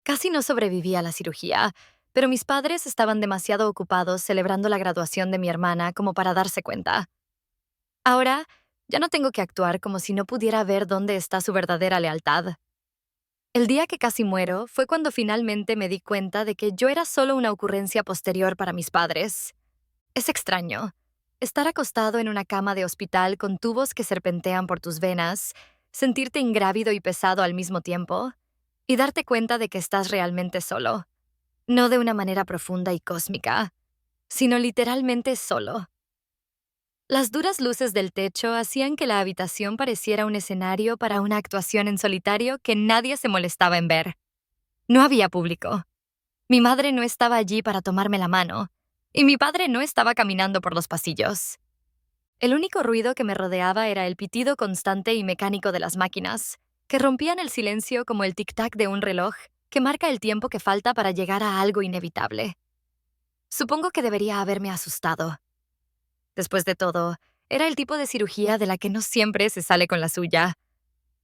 Casi no sobreviví a la cirugía, pero mis padres estaban demasiado ocupados celebrando la graduación de mi hermana como para darse cuenta. Ahora, ya no tengo que actuar como si no pudiera ver dónde está su verdadera lealtad. El día que casi muero fue cuando finalmente me di cuenta de que yo era solo una ocurrencia posterior para mis padres. Es extraño. Estar acostado en una cama de hospital con tubos que serpentean por tus venas, sentirte ingrávido y pesado al mismo tiempo, y darte cuenta de que estás realmente solo. No de una manera profunda y cósmica, sino literalmente solo. Las duras luces del techo hacían que la habitación pareciera un escenario para una actuación en solitario que nadie se molestaba en ver. No había público. Mi madre no estaba allí para tomarme la mano, y mi padre no estaba caminando por los pasillos. El único ruido que me rodeaba era el pitido constante y mecánico de las máquinas, que rompían el silencio como el tic-tac de un reloj que marca el tiempo que falta para llegar a algo inevitable. Supongo que debería haberme asustado. Después de todo, era el tipo de cirugía de la que no siempre se sale con la suya.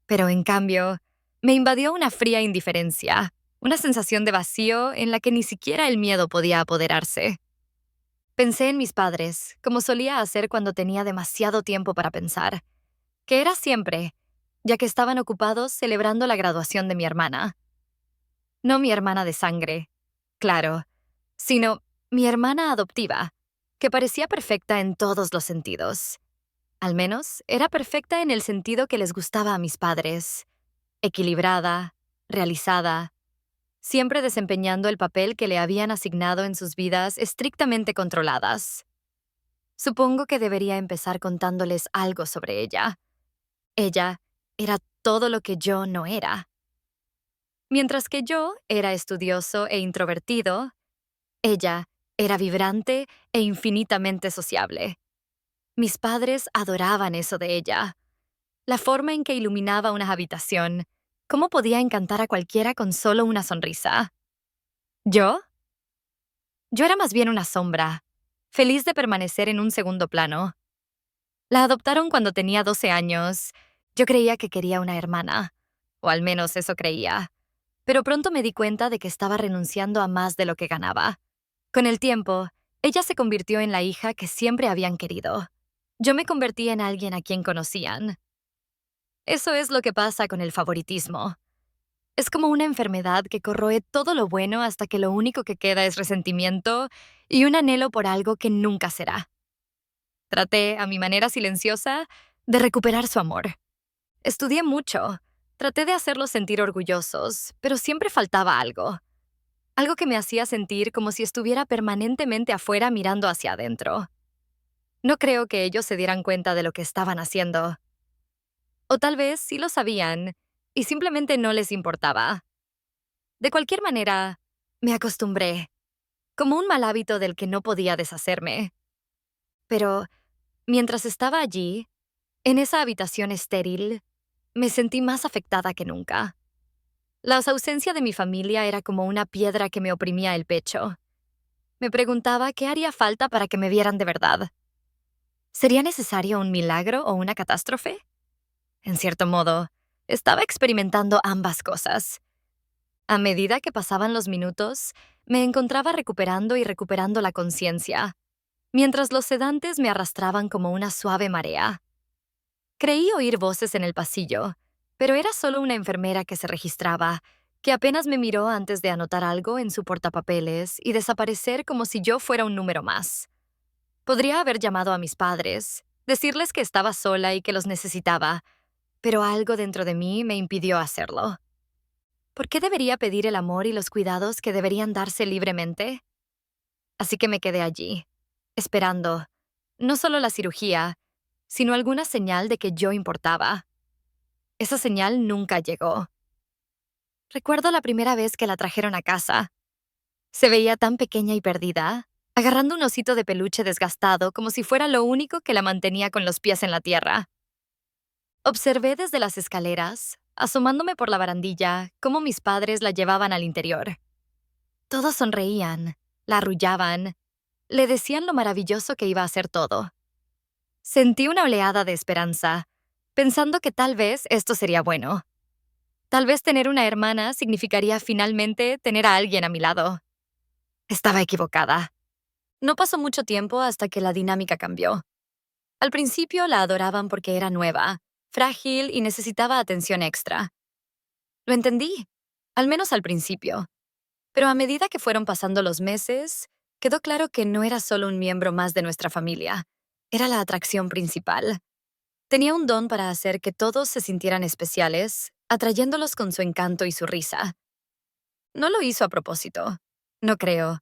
Pero en cambio, me invadió una fría indiferencia, una sensación de vacío en la que ni siquiera el miedo podía apoderarse. Pensé en mis padres, como solía hacer cuando tenía demasiado tiempo para pensar, que era siempre, ya que estaban ocupados celebrando la graduación de mi hermana. No mi hermana de sangre, claro, sino mi hermana adoptiva, que parecía perfecta en todos los sentidos. Al menos, era perfecta en el sentido que les gustaba a mis padres. Equilibrada, realizada, siempre desempeñando el papel que le habían asignado en sus vidas estrictamente controladas. Supongo que debería empezar contándoles algo sobre ella. Ella era todo lo que yo no era. Mientras que yo era estudioso e introvertido, ella era vibrante e infinitamente sociable. Mis padres adoraban eso de ella. La forma en que iluminaba una habitación, cómo podía encantar a cualquiera con solo una sonrisa. ¿Yo? Yo era más bien una sombra, feliz de permanecer en un segundo plano. La adoptaron cuando tenía 12 años. Yo creía que quería una hermana, o al menos eso creía. Pero pronto me di cuenta de que estaba renunciando a más de lo que ganaba. Con el tiempo, ella se convirtió en la hija que siempre habían querido. Yo me convertí en alguien a quien conocían. Eso es lo que pasa con el favoritismo. Es como una enfermedad que corroe todo lo bueno hasta que lo único que queda es resentimiento y un anhelo por algo que nunca será. Traté, a mi manera silenciosa, de recuperar su amor. Estudié mucho. Traté de hacerlos sentir orgullosos, pero siempre faltaba algo. Algo que me hacía sentir como si estuviera permanentemente afuera mirando hacia adentro. No creo que ellos se dieran cuenta de lo que estaban haciendo. O tal vez sí lo sabían, y simplemente no les importaba. De cualquier manera, me acostumbré, como un mal hábito del que no podía deshacerme. Pero, mientras estaba allí, en esa habitación estéril, me sentí más afectada que nunca. La ausencia de mi familia era como una piedra que me oprimía el pecho. Me preguntaba qué haría falta para que me vieran de verdad. ¿Sería necesario un milagro o una catástrofe? En cierto modo, estaba experimentando ambas cosas. A medida que pasaban los minutos, me encontraba recuperando y recuperando la conciencia, mientras los sedantes me arrastraban como una suave marea. Creí oír voces en el pasillo, pero era solo una enfermera que se registraba, que apenas me miró antes de anotar algo en su portapapeles y desaparecer como si yo fuera un número más. Podría haber llamado a mis padres, decirles que estaba sola y que los necesitaba, pero algo dentro de mí me impidió hacerlo. ¿Por qué debería pedir el amor y los cuidados que deberían darse libremente? Así que me quedé allí, esperando, no solo la cirugía, sino alguna señal de que yo importaba. Esa señal nunca llegó. Recuerdo la primera vez que la trajeron a casa. Se veía tan pequeña y perdida, agarrando un osito de peluche desgastado como si fuera lo único que la mantenía con los pies en la tierra. Observé desde las escaleras, asomándome por la barandilla, cómo mis padres la llevaban al interior. Todos sonreían, la arrullaban, le decían lo maravilloso que iba a ser todo. Sentí una oleada de esperanza, pensando que tal vez esto sería bueno. Tal vez tener una hermana significaría finalmente tener a alguien a mi lado. Estaba equivocada. No pasó mucho tiempo hasta que la dinámica cambió. Al principio la adoraban porque era nueva, frágil y necesitaba atención extra. Lo entendí, al menos al principio. Pero a medida que fueron pasando los meses, quedó claro que no era solo un miembro más de nuestra familia. Era la atracción principal. Tenía un don para hacer que todos se sintieran especiales, atrayéndolos con su encanto y su risa. No lo hizo a propósito, no creo,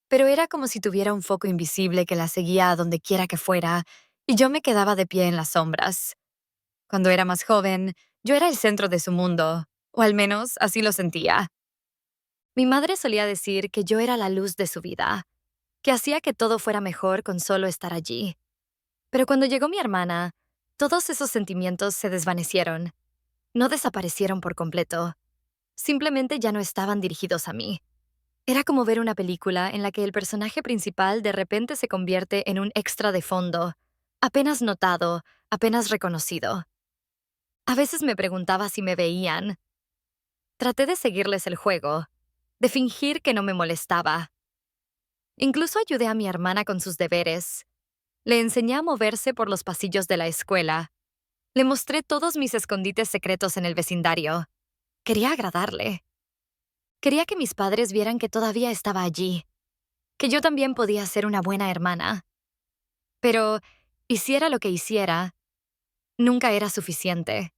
pero era como si tuviera un foco invisible que la seguía a donde quiera que fuera, y yo me quedaba de pie en las sombras. Cuando era más joven, yo era el centro de su mundo, o al menos así lo sentía. Mi madre solía decir que yo era la luz de su vida, que hacía que todo fuera mejor con solo estar allí. Pero cuando llegó mi hermana, todos esos sentimientos se desvanecieron. No desaparecieron por completo. Simplemente ya no estaban dirigidos a mí. Era como ver una película en la que el personaje principal de repente se convierte en un extra de fondo, apenas notado, apenas reconocido. A veces me preguntaba si me veían. Traté de seguirles el juego, de fingir que no me molestaba. Incluso ayudé a mi hermana con sus deberes. Le enseñé a moverse por los pasillos de la escuela. Le mostré todos mis escondites secretos en el vecindario. Quería agradarle. Quería que mis padres vieran que todavía estaba allí, que yo también podía ser una buena hermana. Pero, hiciera lo que hiciera, nunca era suficiente.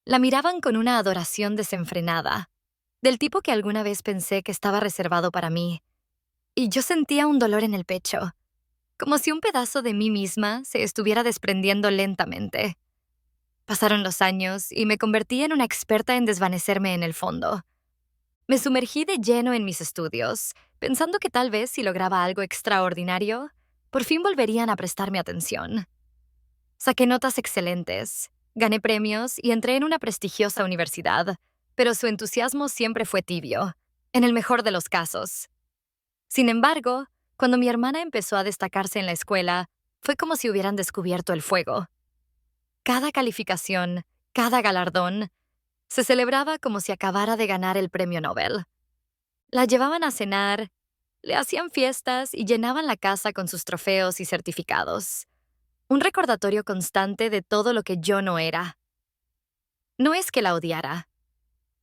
La miraban con una adoración desenfrenada, del tipo que alguna vez pensé que estaba reservado para mí, y yo sentía un dolor en el pecho, como si un pedazo de mí misma se estuviera desprendiendo lentamente. Pasaron los años y me convertí en una experta en desvanecerme en el fondo. Me sumergí de lleno en mis estudios, pensando que tal vez si lograba algo extraordinario, por fin volverían a prestarme atención. Saqué notas excelentes, gané premios y entré en una prestigiosa universidad, pero su entusiasmo siempre fue tibio, en el mejor de los casos. Sin embargo, cuando mi hermana empezó a destacarse en la escuela, fue como si hubieran descubierto el fuego. Cada calificación, cada galardón, se celebraba como si acabara de ganar el premio Nobel. La llevaban a cenar, le hacían fiestas y llenaban la casa con sus trofeos y certificados. Un recordatorio constante de todo lo que yo no era. No es que la odiara.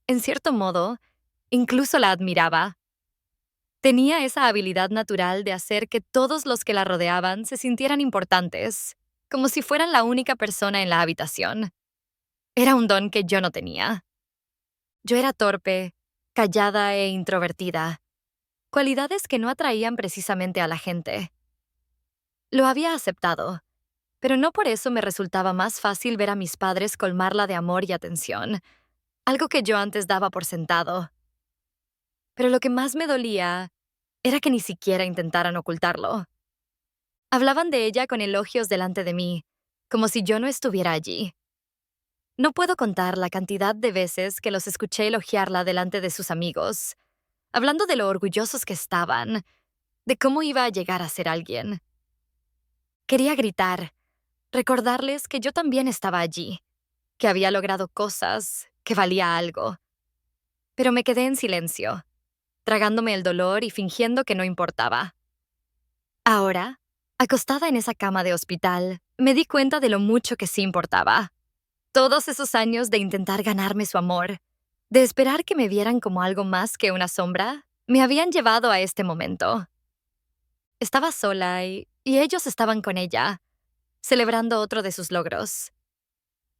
En cierto modo, incluso la admiraba. Tenía esa habilidad natural de hacer que todos los que la rodeaban se sintieran importantes, como si fueran la única persona en la habitación. Era un don que yo no tenía. Yo era torpe, callada e introvertida, cualidades que no atraían precisamente a la gente. Lo había aceptado, pero no por eso me resultaba más fácil ver a mis padres colmarla de amor y atención, algo que yo antes daba por sentado. Pero lo que más me dolía era que ni siquiera intentaran ocultarlo. Hablaban de ella con elogios delante de mí, como si yo no estuviera allí. No puedo contar la cantidad de veces que los escuché elogiarla delante de sus amigos, hablando de lo orgullosos que estaban, de cómo iba a llegar a ser alguien. Quería gritar, recordarles que yo también estaba allí, que había logrado cosas, que valía algo. Pero me quedé en silencio, tragándome el dolor y fingiendo que no importaba. Ahora, acostada en esa cama de hospital, me di cuenta de lo mucho que sí importaba. Todos esos años de intentar ganarme su amor, de esperar que me vieran como algo más que una sombra, me habían llevado a este momento. Estaba sola y ellos estaban con ella, celebrando otro de sus logros.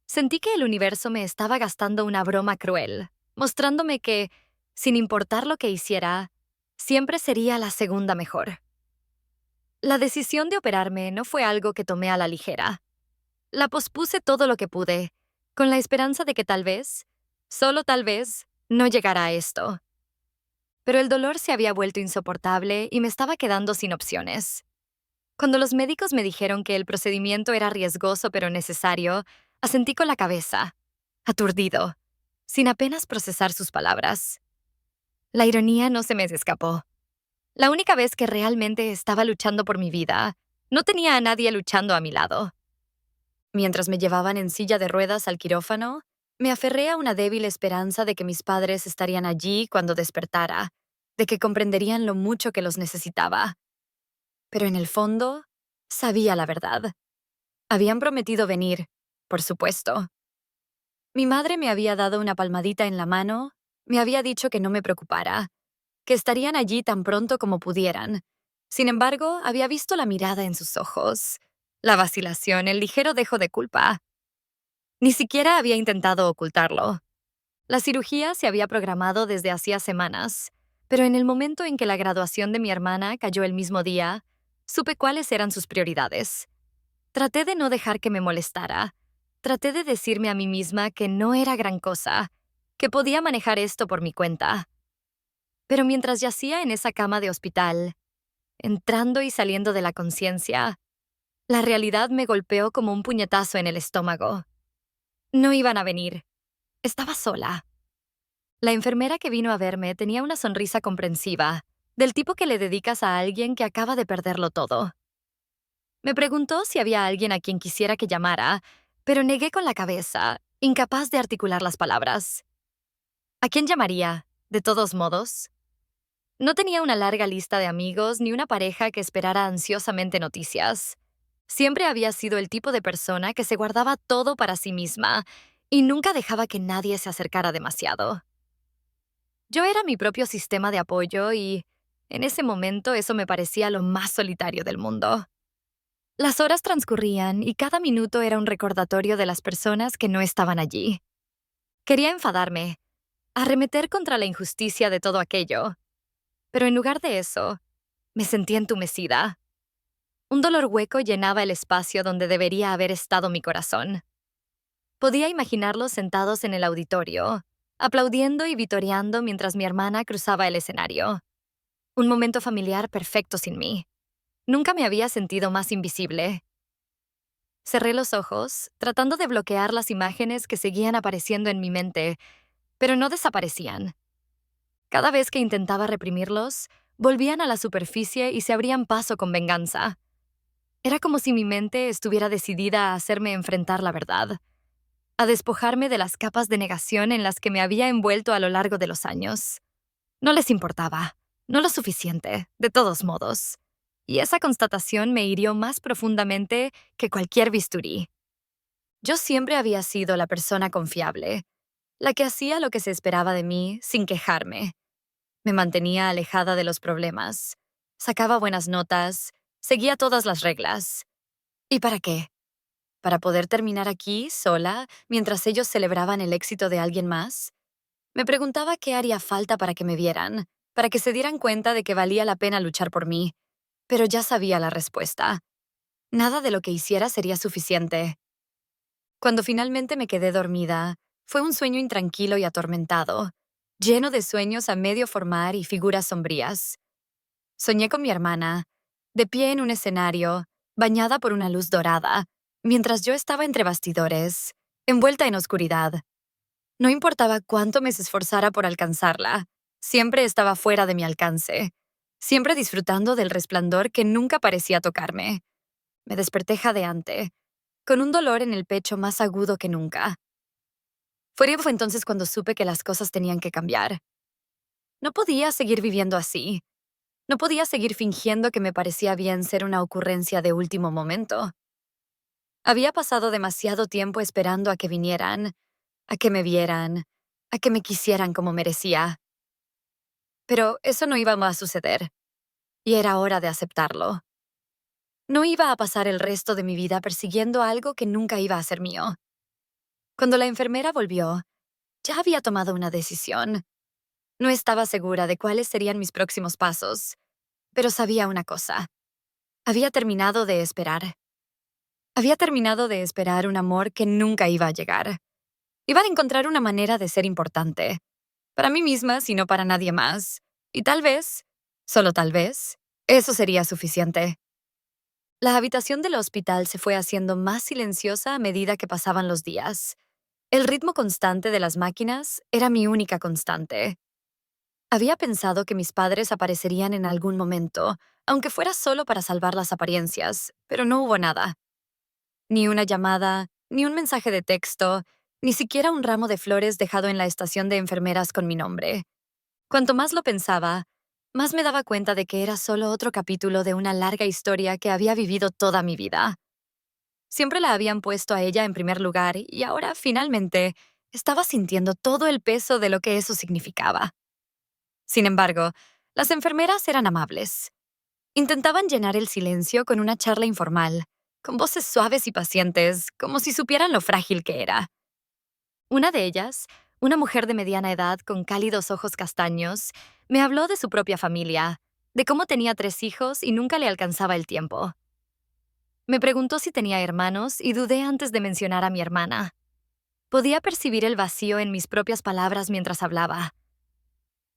Sentí que el universo me estaba gastando una broma cruel, mostrándome que, sin importar lo que hiciera, siempre sería la segunda mejor. La decisión de operarme no fue algo que tomé a la ligera. La pospuse todo lo que pude, con la esperanza de que tal vez, solo tal vez, no llegara a esto. Pero el dolor se había vuelto insoportable y me estaba quedando sin opciones. Cuando los médicos me dijeron que el procedimiento era riesgoso pero necesario, asentí con la cabeza, aturdido, sin apenas procesar sus palabras. La ironía no se me escapó. La única vez que realmente estaba luchando por mi vida, no tenía a nadie luchando a mi lado. Mientras me llevaban en silla de ruedas al quirófano, Me aferré a una débil esperanza de que mis padres estarían allí cuando despertara, de que comprenderían lo mucho que los necesitaba. Pero en el fondo, sabía la verdad. Habían prometido venir, por supuesto. Mi madre me había dado una palmadita en la mano, me había dicho que no me preocupara, que estarían allí tan pronto como pudieran. Sin embargo, había visto la mirada en sus ojos, la vacilación, el ligero dejo de culpa. Ni siquiera había intentado ocultarlo. La cirugía se había programado desde hacía semanas, pero en el momento en que la graduación de mi hermana cayó el mismo día, supe cuáles eran sus prioridades. Traté de no dejar que me molestara. Traté de decirme a mí misma que no era gran cosa, que podía manejar esto por mi cuenta. Pero mientras yacía en esa cama de hospital, entrando y saliendo de la conciencia, la realidad me golpeó como un puñetazo en el estómago. No iban a venir. Estaba sola. La enfermera que vino a verme tenía una sonrisa comprensiva, del tipo que le dedicas a alguien que acaba de perderlo todo. Me preguntó si había alguien a quien quisiera que llamara, pero negué con la cabeza, incapaz de articular las palabras. ¿A quién llamaría, de todos modos? No tenía una larga lista de amigos ni una pareja que esperara ansiosamente noticias. Siempre había sido el tipo de persona que se guardaba todo para sí misma y nunca dejaba que nadie se acercara demasiado. Yo era mi propio sistema de apoyo y, en ese momento, eso me parecía lo más solitario del mundo. Las horas transcurrían y cada minuto era un recordatorio de las personas que no estaban allí. Quería enfadarme, arremeter contra la injusticia de todo aquello, pero en lugar de eso, me sentía entumecida. Un dolor hueco llenaba el espacio donde debería haber estado mi corazón. Podía imaginarlos sentados en el auditorio, aplaudiendo y vitoreando mientras mi hermana cruzaba el escenario. Un momento familiar perfecto sin mí. Nunca me había sentido más invisible. Cerré los ojos, tratando de bloquear las imágenes que seguían apareciendo en mi mente, pero no desaparecían. Cada vez que intentaba reprimirlos, volvían a la superficie y se abrían paso con venganza. Era como si mi mente estuviera decidida a hacerme enfrentar la verdad, a despojarme de las capas de negación en las que me había envuelto a lo largo de los años. No les importaba, no lo suficiente, de todos modos. Y esa constatación me hirió más profundamente que cualquier bisturí. Yo siempre había sido la persona confiable, la que hacía lo que se esperaba de mí sin quejarme. Me mantenía alejada de los problemas, sacaba buenas notas, seguía todas las reglas. ¿Y para qué? ¿Para poder terminar aquí, sola, mientras ellos celebraban el éxito de alguien más? Me preguntaba qué haría falta para que me vieran, para que se dieran cuenta de que valía la pena luchar por mí. Pero ya sabía la respuesta. Nada de lo que hiciera sería suficiente. Cuando finalmente me quedé dormida, fue un sueño intranquilo y atormentado, lleno de sueños a medio formar y figuras sombrías. Soñé con mi hermana, de pie en un escenario, bañada por una luz dorada, mientras yo estaba entre bastidores, envuelta en oscuridad. No importaba cuánto me esforzara por alcanzarla, siempre estaba fuera de mi alcance, siempre disfrutando del resplandor que nunca parecía tocarme. Me desperté jadeante, con un dolor en el pecho más agudo que nunca. Fue entonces cuando supe que las cosas tenían que cambiar. No podía seguir viviendo así. No podía seguir fingiendo que me parecía bien ser una ocurrencia de último momento. Había pasado demasiado tiempo esperando a que vinieran, a que me vieran, a que me quisieran como merecía. Pero eso no iba a suceder, y era hora de aceptarlo. No iba a pasar el resto de mi vida persiguiendo algo que nunca iba a ser mío. Cuando la enfermera volvió, ya había tomado una decisión. No estaba segura de cuáles serían mis próximos pasos, pero sabía una cosa. Había terminado de esperar. Había terminado de esperar un amor que nunca iba a llegar. Iba a encontrar una manera de ser importante. Para mí misma, si no para nadie más. Y tal vez, solo tal vez, eso sería suficiente. La habitación del hospital se fue haciendo más silenciosa a medida que pasaban los días. El ritmo constante de las máquinas era mi única constante. Había pensado que mis padres aparecerían en algún momento, aunque fuera solo para salvar las apariencias, pero no hubo nada. Ni una llamada, ni un mensaje de texto, Ni siquiera un ramo de flores dejado en la estación de enfermeras con mi nombre. Cuanto más lo pensaba, más me daba cuenta de que era solo otro capítulo de una larga historia que había vivido toda mi vida. Siempre la habían puesto a ella en primer lugar y ahora, finalmente, estaba sintiendo todo el peso de lo que eso significaba. Sin embargo, las enfermeras eran amables. Intentaban llenar el silencio con una charla informal, con voces suaves y pacientes, como si supieran lo frágil que era. Una de ellas, una mujer de mediana edad con cálidos ojos castaños, me habló de su propia familia, de cómo tenía 3 hijos y nunca le alcanzaba el tiempo. Me preguntó si tenía hermanos y dudé antes de mencionar a mi hermana. Podía percibir el vacío en mis propias palabras mientras hablaba.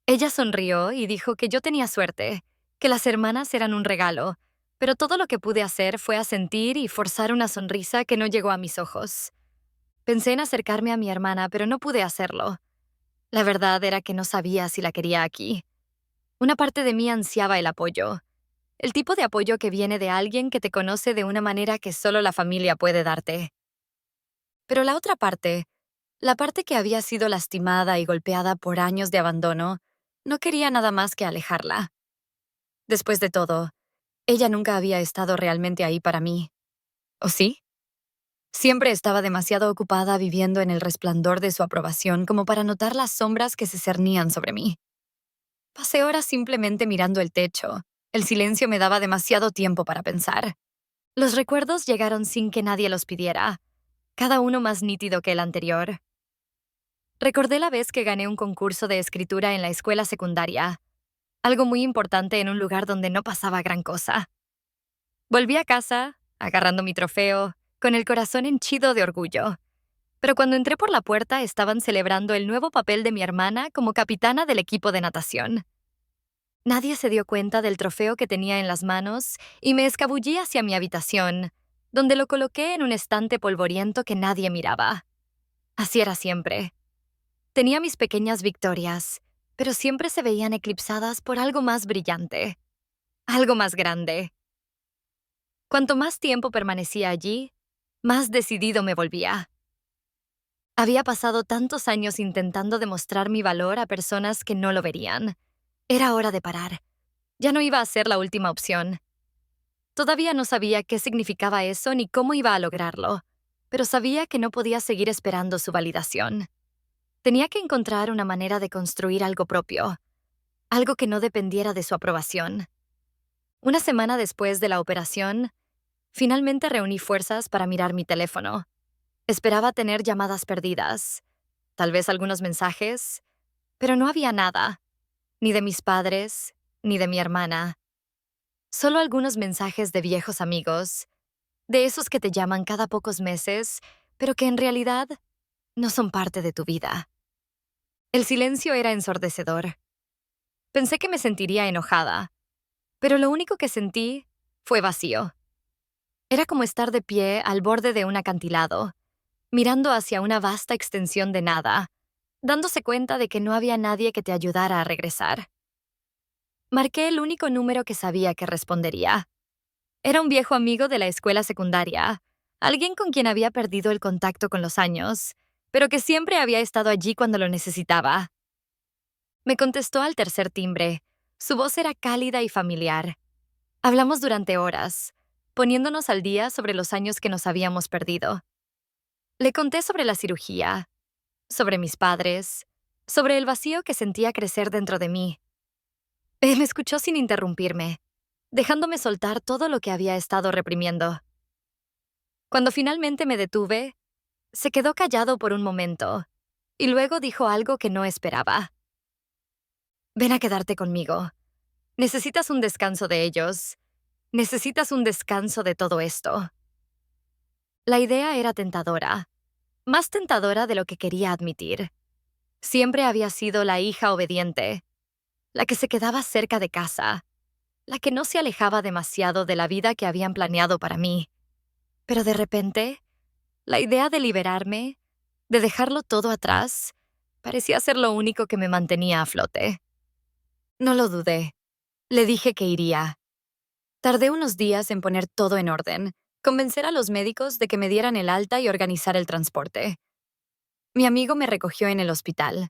Ella sonrió y dijo que yo tenía suerte, que las hermanas eran un regalo, pero todo lo que pude hacer fue asentir y forzar una sonrisa que no llegó a mis ojos. Pensé en acercarme a mi hermana, pero no pude hacerlo. La verdad era que no sabía si la quería aquí. Una parte de mí ansiaba el apoyo. El tipo de apoyo que viene de alguien que te conoce de una manera que solo la familia puede darte. Pero la otra parte, la parte que había sido lastimada y golpeada por años de abandono, no quería nada más que alejarla. Después de todo, ella nunca había estado realmente ahí para mí. ¿O sí? Siempre estaba demasiado ocupada viviendo en el resplandor de su aprobación como para notar las sombras que se cernían sobre mí. Pasé horas simplemente mirando el techo. El silencio me daba demasiado tiempo para pensar. Los recuerdos llegaron sin que nadie los pidiera, cada uno más nítido que el anterior. Recordé la vez que gané un concurso de escritura en la escuela secundaria, algo muy importante en un lugar donde no pasaba gran cosa. Volví a casa, agarrando mi trofeo, con el corazón henchido de orgullo. Pero cuando entré por la puerta estaban celebrando el nuevo papel de mi hermana como capitana del equipo de natación. Nadie se dio cuenta del trofeo que tenía en las manos y me escabullí hacia mi habitación, donde lo coloqué en un estante polvoriento que nadie miraba. Así era siempre. Tenía mis pequeñas victorias, pero siempre se veían eclipsadas por algo más brillante, algo más grande. Cuanto más tiempo permanecía allí, más decidido me volvía. Había pasado tantos años intentando demostrar mi valor a personas que no lo verían. Era hora de parar. Ya no iba a ser la última opción. Todavía no sabía qué significaba eso ni cómo iba a lograrlo, pero sabía que no podía seguir esperando su validación. Tenía que encontrar una manera de construir algo propio, algo que no dependiera de su aprobación. Una semana después de la operación, finalmente reuní fuerzas para mirar mi teléfono. Esperaba tener llamadas perdidas, tal vez algunos mensajes, pero no había nada, ni de mis padres, ni de mi hermana. Solo algunos mensajes de viejos amigos, de esos que te llaman cada pocos meses, pero que en realidad no son parte de tu vida. El silencio era ensordecedor. Pensé que me sentiría enojada, pero lo único que sentí fue vacío. Era como estar de pie al borde de un acantilado, mirando hacia una vasta extensión de nada, dándose cuenta de que no había nadie que te ayudara a regresar. Marqué el único número que sabía que respondería. Era un viejo amigo de la escuela secundaria, alguien con quien había perdido el contacto con los años, pero que siempre había estado allí cuando lo necesitaba. Me contestó al tercer timbre. Su voz era cálida y familiar. Hablamos durante horas, poniéndonos al día sobre los años que nos habíamos perdido. Le conté sobre la cirugía, sobre mis padres, sobre el vacío que sentía crecer dentro de mí. Me escuchó sin interrumpirme, dejándome soltar todo lo que había estado reprimiendo. Cuando finalmente me detuve, se quedó callado por un momento, y luego dijo algo que no esperaba. Ven a quedarte conmigo. Necesitas un descanso de ellos. Necesitas un descanso de todo esto. La idea era tentadora, más tentadora de lo que quería admitir. Siempre había sido la hija obediente, la que se quedaba cerca de casa, la que no se alejaba demasiado de la vida que habían planeado para mí. Pero de repente, la idea de liberarme, de dejarlo todo atrás, parecía ser lo único que me mantenía a flote. No lo dudé. Le dije que iría. Tardé unos días en poner todo en orden, convencer a los médicos de que me dieran el alta y organizar el transporte. Mi amigo me recogió en el hospital.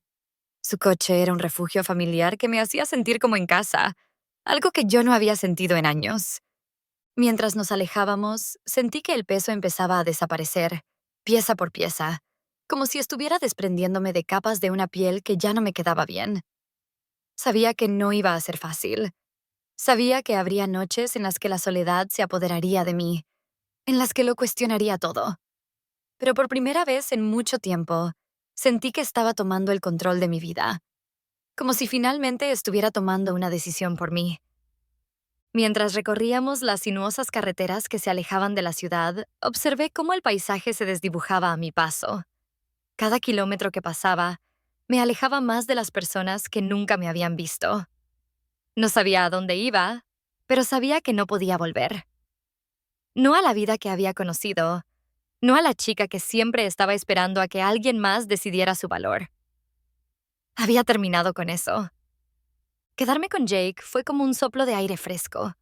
Su coche era un refugio familiar que me hacía sentir como en casa, algo que yo no había sentido en años. Mientras nos alejábamos, sentí que el peso empezaba a desaparecer, pieza por pieza, como si estuviera desprendiéndome de capas de una piel que ya no me quedaba bien. Sabía que no iba a ser fácil. Sabía que habría noches en las que la soledad se apoderaría de mí, en las que lo cuestionaría todo. Pero por primera vez en mucho tiempo, sentí que estaba tomando el control de mi vida, como si finalmente estuviera tomando una decisión por mí. Mientras recorríamos las sinuosas carreteras que se alejaban de la ciudad, observé cómo el paisaje se desdibujaba a mi paso. Cada kilómetro que pasaba, me alejaba más de las personas que nunca me habían visto. No sabía a dónde iba, pero sabía que no podía volver. No a la vida que había conocido, no a la chica que siempre estaba esperando a que alguien más decidiera su valor. Había terminado con eso. Quedarme con Jake fue como un soplo de aire fresco,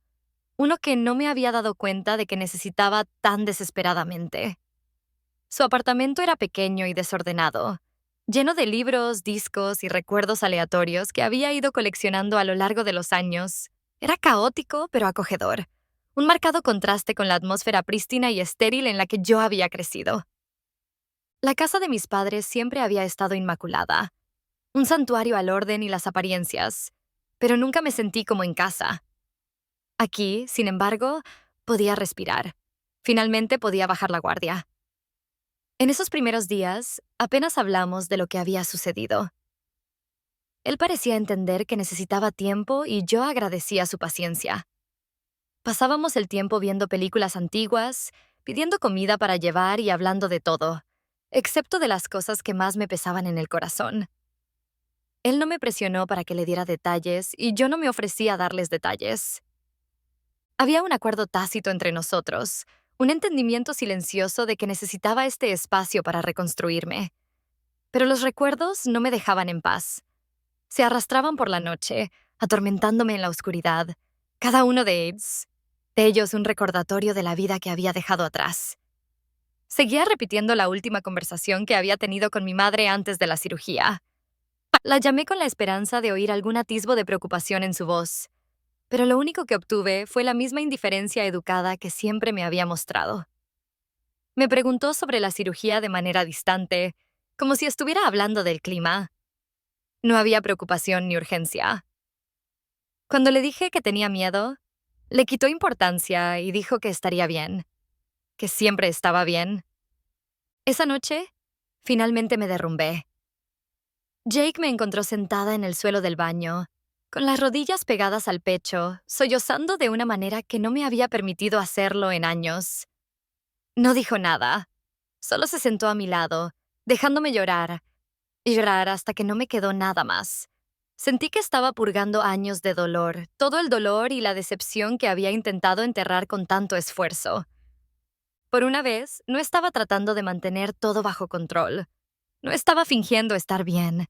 uno que no me había dado cuenta de que necesitaba tan desesperadamente. Su apartamento era pequeño y desordenado, lleno de libros, discos y recuerdos aleatorios que había ido coleccionando a lo largo de los años. Era caótico, pero acogedor, un marcado contraste con la atmósfera prístina y estéril en la que yo había crecido. La casa de mis padres siempre había estado inmaculada, un santuario al orden y las apariencias, pero nunca me sentí como en casa. Aquí, sin embargo, podía respirar. Finalmente podía bajar la guardia. En esos primeros días, apenas hablamos de lo que había sucedido. Él parecía entender que necesitaba tiempo y yo agradecía su paciencia. Pasábamos el tiempo viendo películas antiguas, pidiendo comida para llevar y hablando de todo, excepto de las cosas que más me pesaban en el corazón. Él no me presionó para que le diera detalles y yo no me ofrecía a darles detalles. Había un acuerdo tácito entre nosotros, un entendimiento silencioso de que necesitaba este espacio para reconstruirme. Pero los recuerdos no me dejaban en paz. Se arrastraban por la noche, atormentándome en la oscuridad, cada uno de ellos un recordatorio de la vida que había dejado atrás. Seguía repitiendo la última conversación que había tenido con mi madre antes de la cirugía. La llamé con la esperanza de oír algún atisbo de preocupación en su voz, pero lo único que obtuve fue la misma indiferencia educada que siempre me había mostrado. Me preguntó sobre la cirugía de manera distante, como si estuviera hablando del clima. No había preocupación ni urgencia. Cuando le dije que tenía miedo, le quitó importancia y dijo que estaría bien, que siempre estaba bien. Esa noche, finalmente me derrumbé. Jake me encontró sentada en el suelo del baño, con las rodillas pegadas al pecho, sollozando de una manera que no me había permitido hacerlo en años. No dijo nada, solo se sentó a mi lado, dejándome llorar, y llorar hasta que no me quedó nada más. Sentí que estaba purgando años de dolor, todo el dolor y la decepción que había intentado enterrar con tanto esfuerzo. Por una vez, no estaba tratando de mantener todo bajo control. No estaba fingiendo estar bien.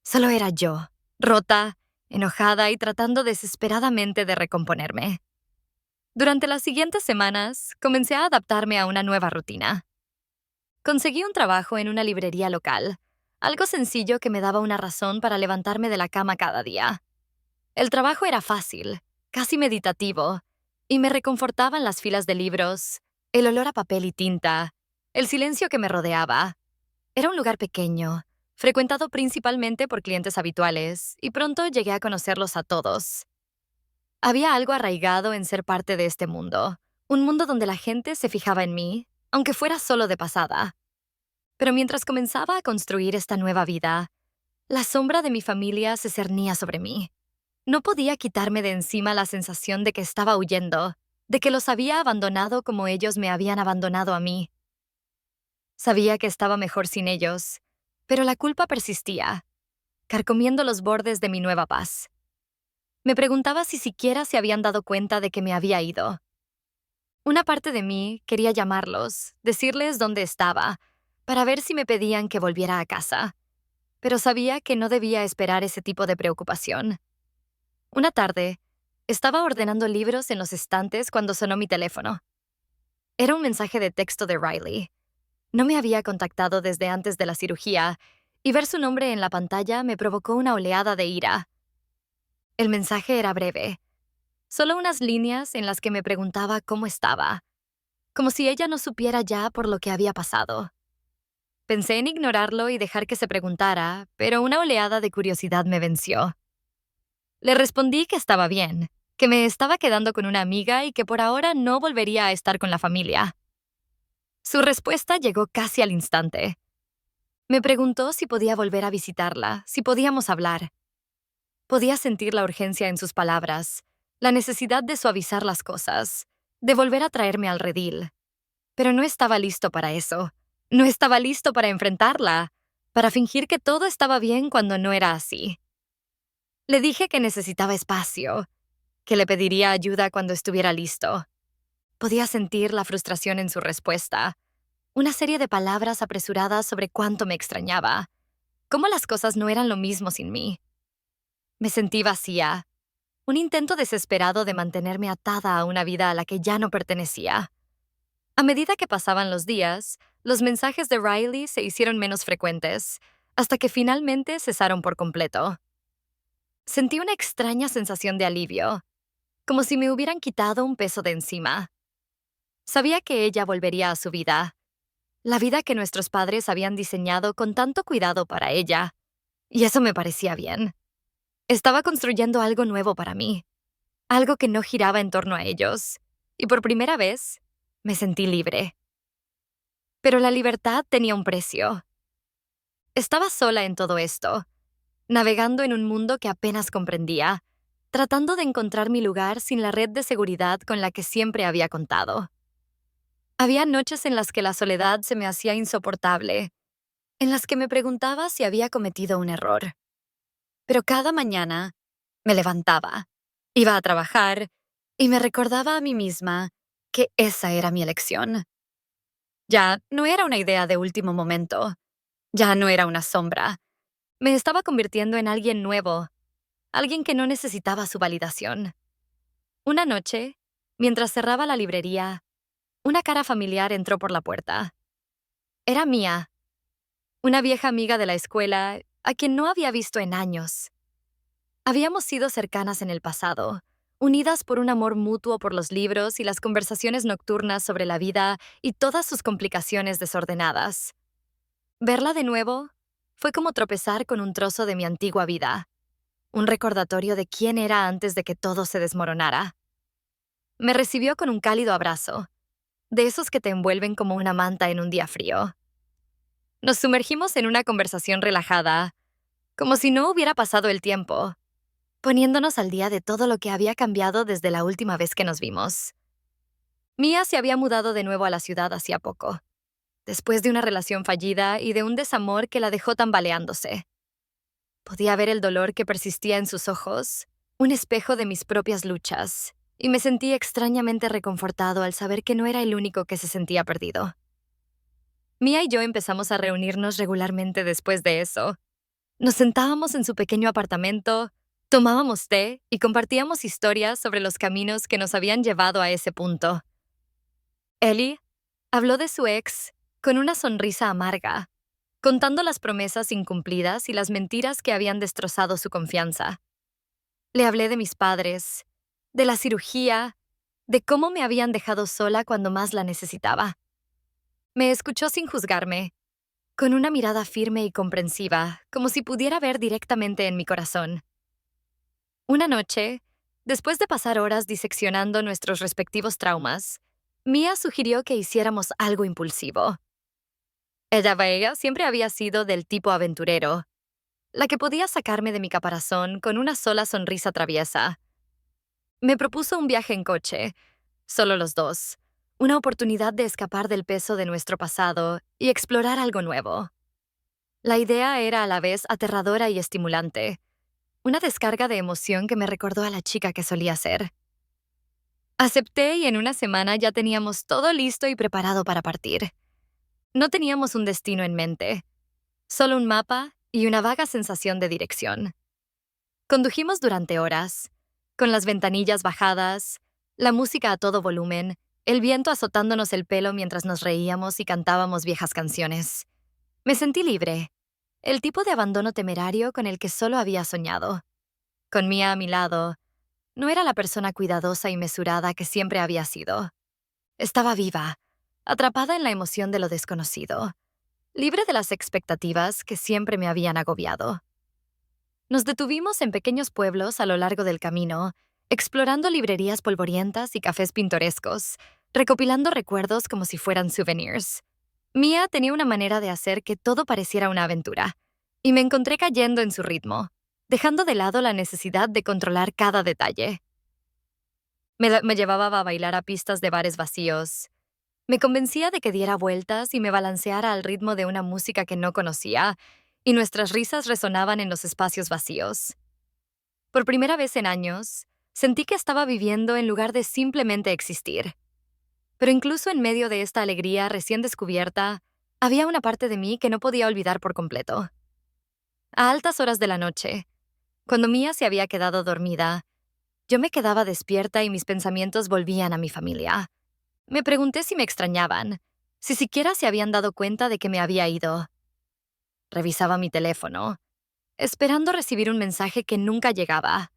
Solo era yo, rota, enojada y tratando desesperadamente de recomponerme. Durante las siguientes semanas, comencé a adaptarme a una nueva rutina. Conseguí un trabajo en una librería local, algo sencillo que me daba una razón para levantarme de la cama cada día. El trabajo era fácil, casi meditativo, y me reconfortaban las filas de libros, el olor a papel y tinta, el silencio que me rodeaba. Era un lugar pequeño, frecuentado principalmente por clientes habituales, y pronto llegué a conocerlos a todos. Había algo arraigado en ser parte de este mundo, un mundo donde la gente se fijaba en mí, aunque fuera solo de pasada. Pero mientras comenzaba a construir esta nueva vida, la sombra de mi familia se cernía sobre mí. No podía quitarme de encima la sensación de que estaba huyendo, de que los había abandonado como ellos me habían abandonado a mí. Sabía que estaba mejor sin ellos, pero la culpa persistía, carcomiendo los bordes de mi nueva paz. Me preguntaba si siquiera se habían dado cuenta de que me había ido. Una parte de mí quería llamarlos, decirles dónde estaba, para ver si me pedían que volviera a casa, pero sabía que no debía esperar ese tipo de preocupación. Una tarde, estaba ordenando libros en los estantes cuando sonó mi teléfono. Era un mensaje de texto de Riley. No me había contactado desde antes de la cirugía, y ver su nombre en la pantalla me provocó una oleada de ira. El mensaje era breve, solo unas líneas en las que me preguntaba cómo estaba, como si ella no supiera ya por lo que había pasado. Pensé en ignorarlo y dejar que se preguntara, pero una oleada de curiosidad me venció. Le respondí que estaba bien, que me estaba quedando con una amiga y que por ahora no volvería a estar con la familia. Su respuesta llegó casi al instante. Me preguntó si podía volver a visitarla, si podíamos hablar. Podía sentir la urgencia en sus palabras, la necesidad de suavizar las cosas, de volver a traerme al redil. Pero no estaba listo para eso. No estaba listo para enfrentarla, para fingir que todo estaba bien cuando no era así. Le dije que necesitaba espacio, que le pediría ayuda cuando estuviera listo. Podía sentir la frustración en su respuesta, una serie de palabras apresuradas sobre cuánto me extrañaba, cómo las cosas no eran lo mismo sin mí. Me sentí vacía, un intento desesperado de mantenerme atada a una vida a la que ya no pertenecía. A medida que pasaban los días, los mensajes de Riley se hicieron menos frecuentes, hasta que finalmente cesaron por completo. Sentí una extraña sensación de alivio, como si me hubieran quitado un peso de encima. Sabía que ella volvería a su vida, la vida que nuestros padres habían diseñado con tanto cuidado para ella, y eso me parecía bien. Estaba construyendo algo nuevo para mí, algo que no giraba en torno a ellos, y por primera vez me sentí libre. Pero la libertad tenía un precio. Estaba sola en todo esto, navegando en un mundo que apenas comprendía, tratando de encontrar mi lugar sin la red de seguridad con la que siempre había contado. Había noches en las que la soledad se me hacía insoportable, en las que me preguntaba si había cometido un error. Pero cada mañana me levantaba, iba a trabajar y me recordaba a mí misma que esa era mi elección. Ya no era una idea de último momento, ya no era una sombra. Me estaba convirtiendo en alguien nuevo, alguien que no necesitaba su validación. Una noche, mientras cerraba la librería, una cara familiar entró por la puerta. Era Mía, una vieja amiga de la escuela a quien no había visto en años. Habíamos sido cercanas en el pasado, unidas por un amor mutuo por los libros y las conversaciones nocturnas sobre la vida y todas sus complicaciones desordenadas. Verla de nuevo fue como tropezar con un trozo de mi antigua vida, un recordatorio de quién era antes de que todo se desmoronara. Me recibió con un cálido abrazo, de esos que te envuelven como una manta en un día frío. Nos sumergimos en una conversación relajada, como si no hubiera pasado el tiempo, poniéndonos al día de todo lo que había cambiado desde la última vez que nos vimos. Mía se había mudado de nuevo a la ciudad hacía poco, después de una relación fallida y de un desamor que la dejó tambaleándose. Podía ver el dolor que persistía en sus ojos, un espejo de mis propias luchas, y me sentí extrañamente reconfortado al saber que no era el único que se sentía perdido. Mía y yo empezamos a reunirnos regularmente después de eso. Nos sentábamos en su pequeño apartamento, tomábamos té y compartíamos historias sobre los caminos que nos habían llevado a ese punto. Ellie habló de su ex con una sonrisa amarga, contando las promesas incumplidas y las mentiras que habían destrozado su confianza. Le hablé de mis padres, de la cirugía, de cómo me habían dejado sola cuando más la necesitaba. Me escuchó sin juzgarme, con una mirada firme y comprensiva, como si pudiera ver directamente en mi corazón. Una noche, después de pasar horas diseccionando nuestros respectivos traumas, Mía sugirió que hiciéramos algo impulsivo. Ella siempre había sido del tipo aventurero, la que podía sacarme de mi caparazón con una sola sonrisa traviesa. Me propuso un viaje en coche, solo los dos, una oportunidad de escapar del peso de nuestro pasado y explorar algo nuevo. La idea era a la vez aterradora y estimulante, una descarga de emoción que me recordó a la chica que solía ser. Acepté y en una semana ya teníamos todo listo y preparado para partir. No teníamos un destino en mente, solo un mapa y una vaga sensación de dirección. Condujimos durante horas, con las ventanillas bajadas, la música a todo volumen el viento azotándonos el pelo mientras nos reíamos y cantábamos viejas canciones. Me sentí libre, el tipo de abandono temerario con el que solo había soñado. Con Mia a mi lado, no era la persona cuidadosa y mesurada que siempre había sido. Estaba viva, atrapada en la emoción de lo desconocido, libre de las expectativas que siempre me habían agobiado. Nos detuvimos en pequeños pueblos a lo largo del camino, explorando librerías polvorientas y cafés pintorescos, recopilando recuerdos como si fueran souvenirs. Mia tenía una manera de hacer que todo pareciera una aventura, y me encontré cayendo en su ritmo, dejando de lado la necesidad de controlar cada detalle. Me llevaba a bailar a pistas de bares vacíos. Me convencía de que diera vueltas y me balanceara al ritmo de una música que no conocía, y nuestras risas resonaban en los espacios vacíos. Por primera vez en años, sentí que estaba viviendo en lugar de simplemente existir. Pero incluso en medio de esta alegría recién descubierta, había una parte de mí que no podía olvidar por completo. A altas horas de la noche, cuando Mia se había quedado dormida, yo me quedaba despierta y mis pensamientos volvían a mi familia. Me pregunté si me extrañaban, si siquiera se habían dado cuenta de que me había ido. Revisaba mi teléfono, esperando recibir un mensaje que nunca llegaba.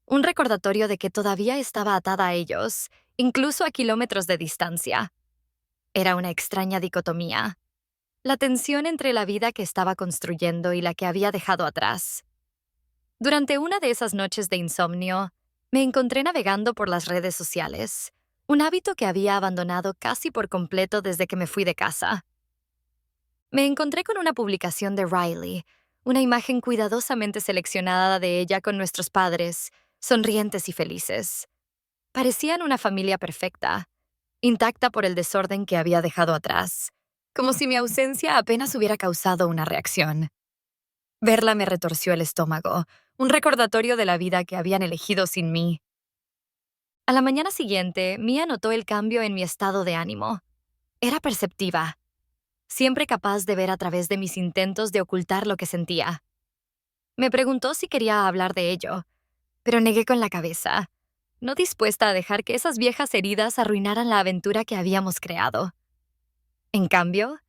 Un recordatorio de que todavía estaba atada a ellos, incluso a kilómetros de distancia. Era una extraña dicotomía. La tensión entre la vida que estaba construyendo y la que había dejado atrás. Durante una de esas noches de insomnio, me encontré navegando por las redes sociales, un hábito que había abandonado casi por completo desde que me fui de casa. Me encontré con una publicación de Riley, una imagen cuidadosamente seleccionada de ella con nuestros padres, sonrientes y felices. Parecían una familia perfecta, intacta por el desorden que había dejado atrás, como si mi ausencia apenas hubiera causado una reacción. Verla me retorció el estómago, un recordatorio de la vida que habían elegido sin mí. A la mañana siguiente, Mia notó el cambio en mi estado de ánimo. Era perceptiva, siempre capaz de ver a través de mis intentos de ocultar lo que sentía. Me preguntó si quería hablar de ello, pero negué con la cabeza, no dispuesta a dejar que esas viejas heridas arruinaran la aventura que habíamos creado. En cambio,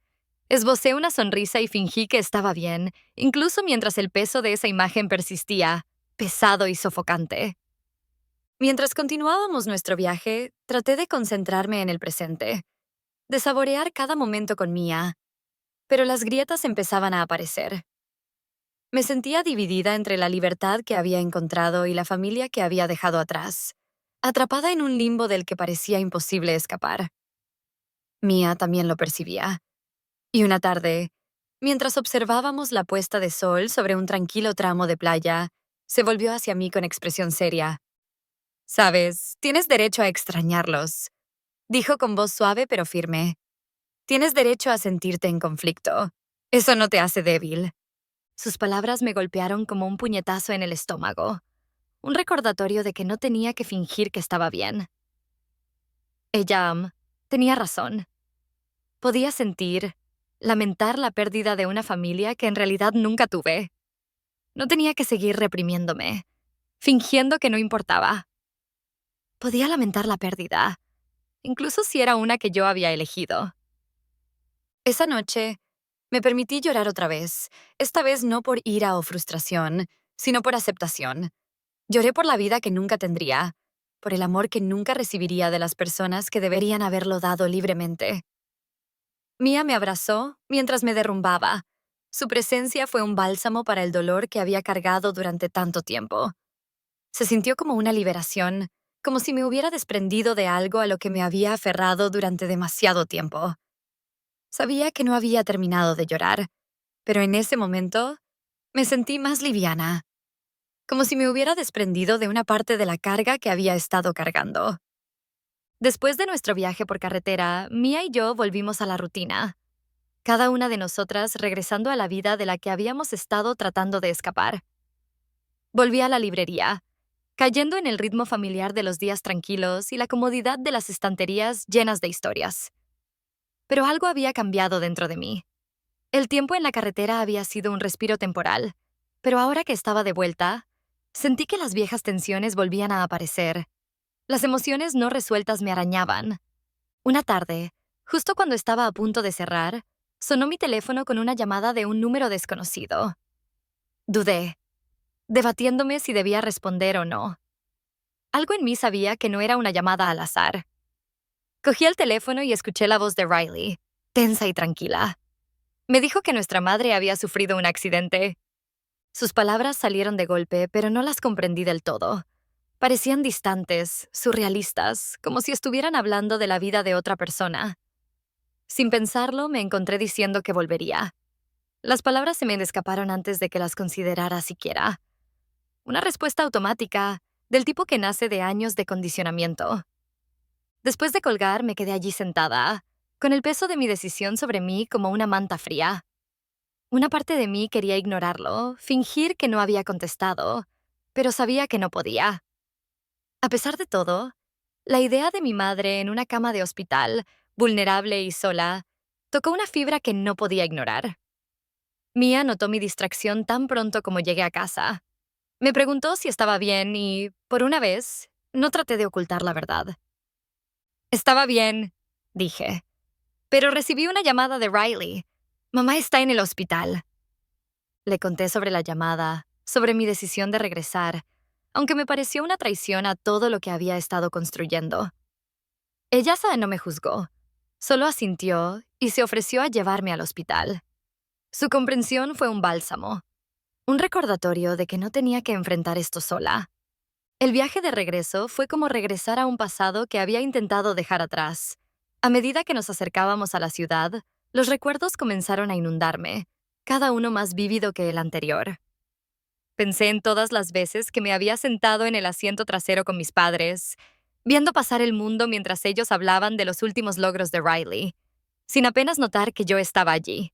esbocé una sonrisa y fingí que estaba bien, incluso mientras el peso de esa imagen persistía, pesado y sofocante. Mientras continuábamos nuestro viaje, traté de concentrarme en el presente, de saborear cada momento con Mia, pero las grietas empezaban a aparecer. Me sentía dividida entre la libertad que había encontrado y la familia que había dejado atrás, atrapada en un limbo del que parecía imposible escapar. Mia también lo percibía. Y una tarde, mientras observábamos la puesta de sol sobre un tranquilo tramo de playa, se volvió hacia mí con expresión seria. «Sabes, tienes derecho a extrañarlos», dijo con voz suave pero firme. «Tienes derecho a sentirte en conflicto. Eso no te hace débil». Sus palabras me golpearon como un puñetazo en el estómago, un recordatorio de que no tenía que fingir que estaba bien. Ella tenía razón. Podía sentir, lamentar la pérdida de una familia que en realidad nunca tuve. No tenía que seguir reprimiéndome, fingiendo que no importaba. Podía lamentar la pérdida, incluso si era una que yo había elegido. Esa noche, me permití llorar otra vez, esta vez no por ira o frustración, sino por aceptación. Lloré por la vida que nunca tendría, por el amor que nunca recibiría de las personas que deberían haberlo dado libremente. Mia me abrazó mientras me derrumbaba. Su presencia fue un bálsamo para el dolor que había cargado durante tanto tiempo. Se sintió como una liberación, como si me hubiera desprendido de algo a lo que me había aferrado durante demasiado tiempo. Sabía que no había terminado de llorar, pero en ese momento me sentí más liviana, como si me hubiera desprendido de una parte de la carga que había estado cargando. Después de nuestro viaje por carretera, Mia y yo volvimos a la rutina, cada una de nosotras regresando a la vida de la que habíamos estado tratando de escapar. Volví a la librería, cayendo en el ritmo familiar de los días tranquilos y la comodidad de las estanterías llenas de historias. Pero algo había cambiado dentro de mí. El tiempo en la carretera había sido un respiro temporal, pero ahora que estaba de vuelta, sentí que las viejas tensiones volvían a aparecer. Las emociones no resueltas me arañaban. Una tarde, justo cuando estaba a punto de cerrar, sonó mi teléfono con una llamada de un número desconocido. Dudé, debatiéndome si debía responder o no. Algo en mí sabía que no era una llamada al azar. Cogí el teléfono y escuché la voz de Riley, tensa y tranquila. Me dijo que nuestra madre había sufrido un accidente. Sus palabras salieron de golpe, pero no las comprendí del todo. Parecían distantes, surrealistas, como si estuvieran hablando de la vida de otra persona. Sin pensarlo, me encontré diciendo que volvería. Las palabras se me escaparon antes de que las considerara siquiera. Una respuesta automática, del tipo que nace de años de condicionamiento. Después de colgar, me quedé allí sentada, con el peso de mi decisión sobre mí como una manta fría. Una parte de mí quería ignorarlo, fingir que no había contestado, pero sabía que no podía. A pesar de todo, la idea de mi madre en una cama de hospital, vulnerable y sola, tocó una fibra que no podía ignorar. Mia notó mi distracción tan pronto como llegué a casa. Me preguntó si estaba bien y, por una vez, no traté de ocultar la verdad. Estaba bien, dije, pero recibí una llamada de Riley. Mamá está en el hospital. Le conté sobre la llamada, sobre mi decisión de regresar, aunque me pareció una traición a todo lo que había estado construyendo. Ella no me juzgó, solo asintió y se ofreció a llevarme al hospital. Su comprensión fue un bálsamo, un recordatorio de que no tenía que enfrentar esto sola. El viaje de regreso fue como regresar a un pasado que había intentado dejar atrás. A medida que nos acercábamos a la ciudad, los recuerdos comenzaron a inundarme, cada uno más vívido que el anterior. Pensé en todas las veces que me había sentado en el asiento trasero con mis padres, viendo pasar el mundo mientras ellos hablaban de los últimos logros de Riley, sin apenas notar que yo estaba allí.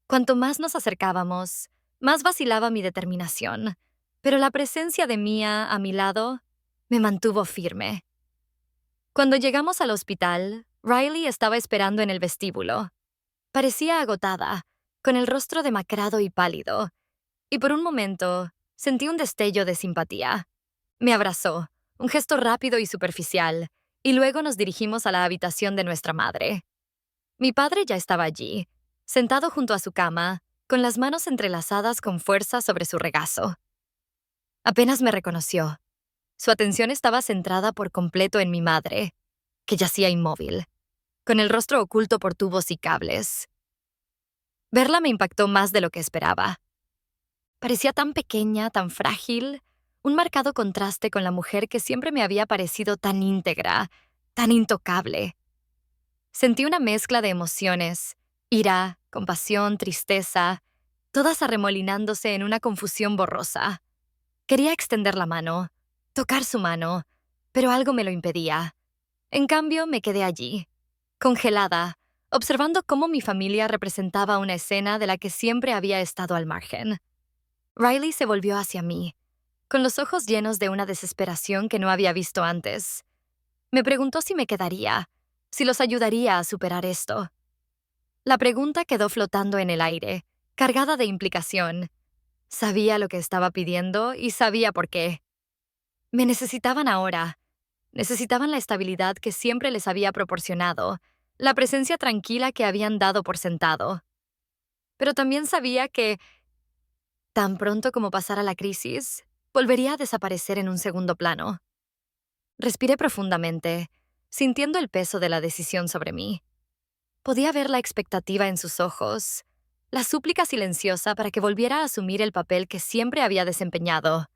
Cuanto más nos acercábamos, más vacilaba mi determinación, pero la presencia de Mia a mi lado me mantuvo firme. Cuando llegamos al hospital, Riley estaba esperando en el vestíbulo. Parecía agotada, con el rostro demacrado y pálido, y por un momento sentí un destello de simpatía. Me abrazó, un gesto rápido y superficial, y luego nos dirigimos a la habitación de nuestra madre. Mi padre ya estaba allí, sentado junto a su cama, con las manos entrelazadas con fuerza sobre su regazo. Apenas me reconoció. Su atención estaba centrada por completo en mi madre, que yacía inmóvil, con el rostro oculto por tubos y cables. Verla me impactó más de lo que esperaba. Parecía tan pequeña, tan frágil, un marcado contraste con la mujer que siempre me había parecido tan íntegra, tan intocable. Sentí una mezcla de emociones, ira, compasión, tristeza, todas arremolinándose en una confusión borrosa. Quería extender la mano, tocar su mano, pero algo me lo impedía. En cambio, me quedé allí, congelada, observando cómo mi familia representaba una escena de la que siempre había estado al margen. Riley se volvió hacia mí, con los ojos llenos de una desesperación que no había visto antes. Me preguntó si me quedaría, si los ayudaría a superar esto. La pregunta quedó flotando en el aire, cargada de implicación. Sabía lo que estaba pidiendo y sabía por qué. Me necesitaban ahora. Necesitaban la estabilidad que siempre les había proporcionado, la presencia tranquila que habían dado por sentado. Pero también sabía que, tan pronto como pasara la crisis, volvería a desaparecer en un segundo plano. Respiré profundamente, sintiendo el peso de la decisión sobre mí. Podía ver la expectativa en sus ojos, la súplica silenciosa para que volviera a asumir el papel que siempre había desempeñado.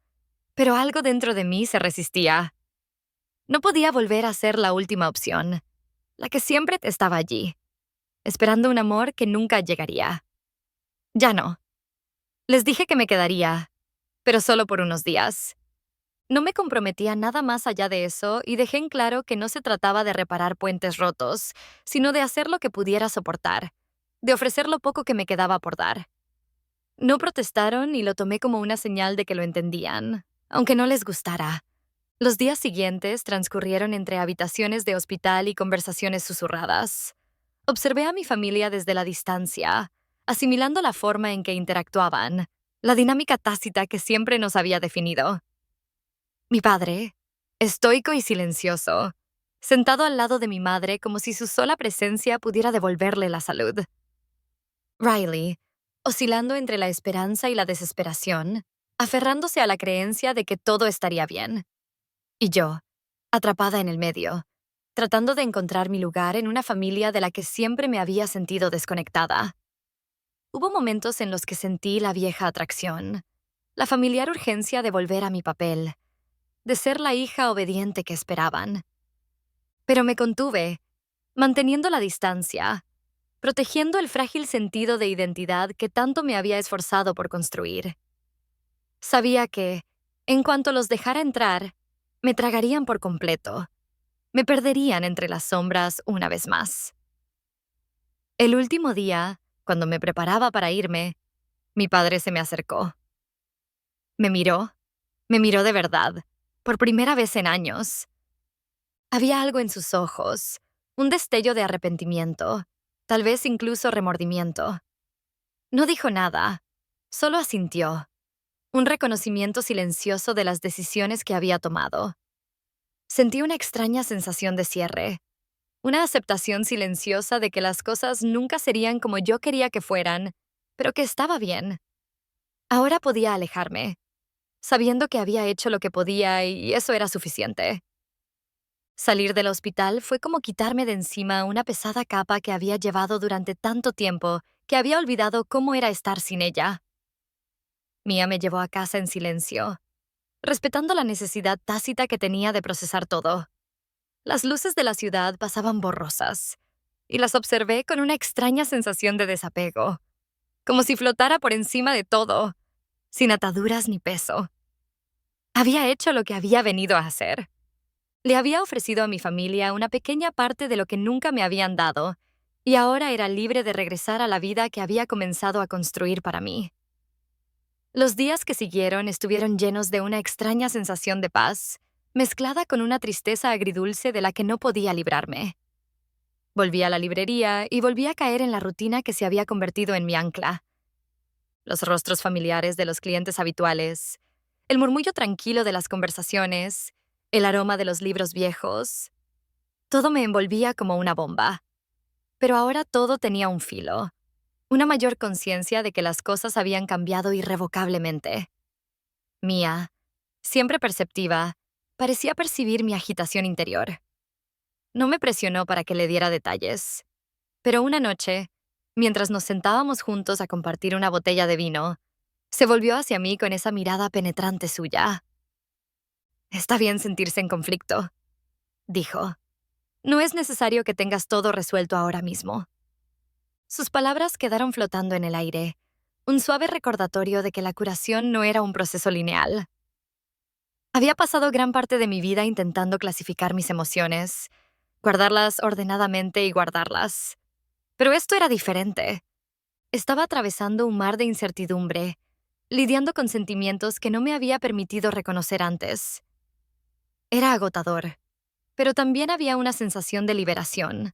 Pero algo dentro de mí se resistía. No podía volver a ser la última opción, la que siempre estaba allí, esperando un amor que nunca llegaría. Ya no. Les dije que me quedaría, pero solo por unos días. No me comprometía nada más allá de eso y dejé en claro que no se trataba de reparar puentes rotos, sino de hacer lo que pudiera soportar, de ofrecer lo poco que me quedaba por dar. No protestaron y lo tomé como una señal de que lo entendían, aunque no les gustara. Los días siguientes transcurrieron entre habitaciones de hospital y conversaciones susurradas. Observé a mi familia desde la distancia, asimilando la forma en que interactuaban, la dinámica tácita que siempre nos había definido. Mi padre, estoico y silencioso, sentado al lado de mi madre como si su sola presencia pudiera devolverle la salud. Riley, oscilando entre la esperanza y la desesperación, aferrándose a la creencia de que todo estaría bien. Y yo, atrapada en el medio, tratando de encontrar mi lugar en una familia de la que siempre me había sentido desconectada. Hubo momentos en los que sentí la vieja atracción, la familiar urgencia de volver a mi papel, de ser la hija obediente que esperaban. Pero me contuve, manteniendo la distancia, protegiendo el frágil sentido de identidad que tanto me había esforzado por construir. Sabía que, en cuanto los dejara entrar, me tragarían por completo, me perderían entre las sombras una vez más. El último día, cuando me preparaba para irme, mi padre se me acercó. Me miró de verdad, por primera vez en años. Había algo en sus ojos, un destello de arrepentimiento, tal vez incluso remordimiento. No dijo nada, solo asintió, un reconocimiento silencioso de las decisiones que había tomado. Sentí una extraña sensación de cierre, una aceptación silenciosa de que las cosas nunca serían como yo quería que fueran, pero que estaba bien. Ahora podía alejarme, sabiendo que había hecho lo que podía y eso era suficiente. Salir del hospital fue como quitarme de encima una pesada capa que había llevado durante tanto tiempo que había olvidado cómo era estar sin ella. Mia me llevó a casa en silencio, respetando la necesidad tácita que tenía de procesar todo. Las luces de la ciudad pasaban borrosas, y las observé con una extraña sensación de desapego, como si flotara por encima de todo, sin ataduras ni peso. Había hecho lo que había venido a hacer. Le había ofrecido a mi familia una pequeña parte de lo que nunca me habían dado, y ahora era libre de regresar a la vida que había comenzado a construir para mí. Los días que siguieron estuvieron llenos de una extraña sensación de paz, mezclada con una tristeza agridulce de la que no podía librarme. Volví a la librería y volví a caer en la rutina que se había convertido en mi ancla. Los rostros familiares de los clientes habituales, el murmullo tranquilo de las conversaciones, el aroma de los libros viejos. Todo me envolvía como una bomba. Pero ahora todo tenía un filo, una mayor conciencia de que las cosas habían cambiado irrevocablemente. Mia, siempre perceptiva, parecía percibir mi agitación interior. No me presionó para que le diera detalles, pero una noche, mientras nos sentábamos juntos a compartir una botella de vino, se volvió hacia mí con esa mirada penetrante suya. «Está bien sentirse en conflicto», dijo. «No es necesario que tengas todo resuelto ahora mismo». Sus palabras quedaron flotando en el aire, un suave recordatorio de que la curación no era un proceso lineal. Había pasado gran parte de mi vida intentando clasificar mis emociones, guardarlas ordenadamente y guardarlas. Pero esto era diferente. Estaba atravesando un mar de incertidumbre, lidiando con sentimientos que no me había permitido reconocer antes. Era agotador, pero también había una sensación de liberación,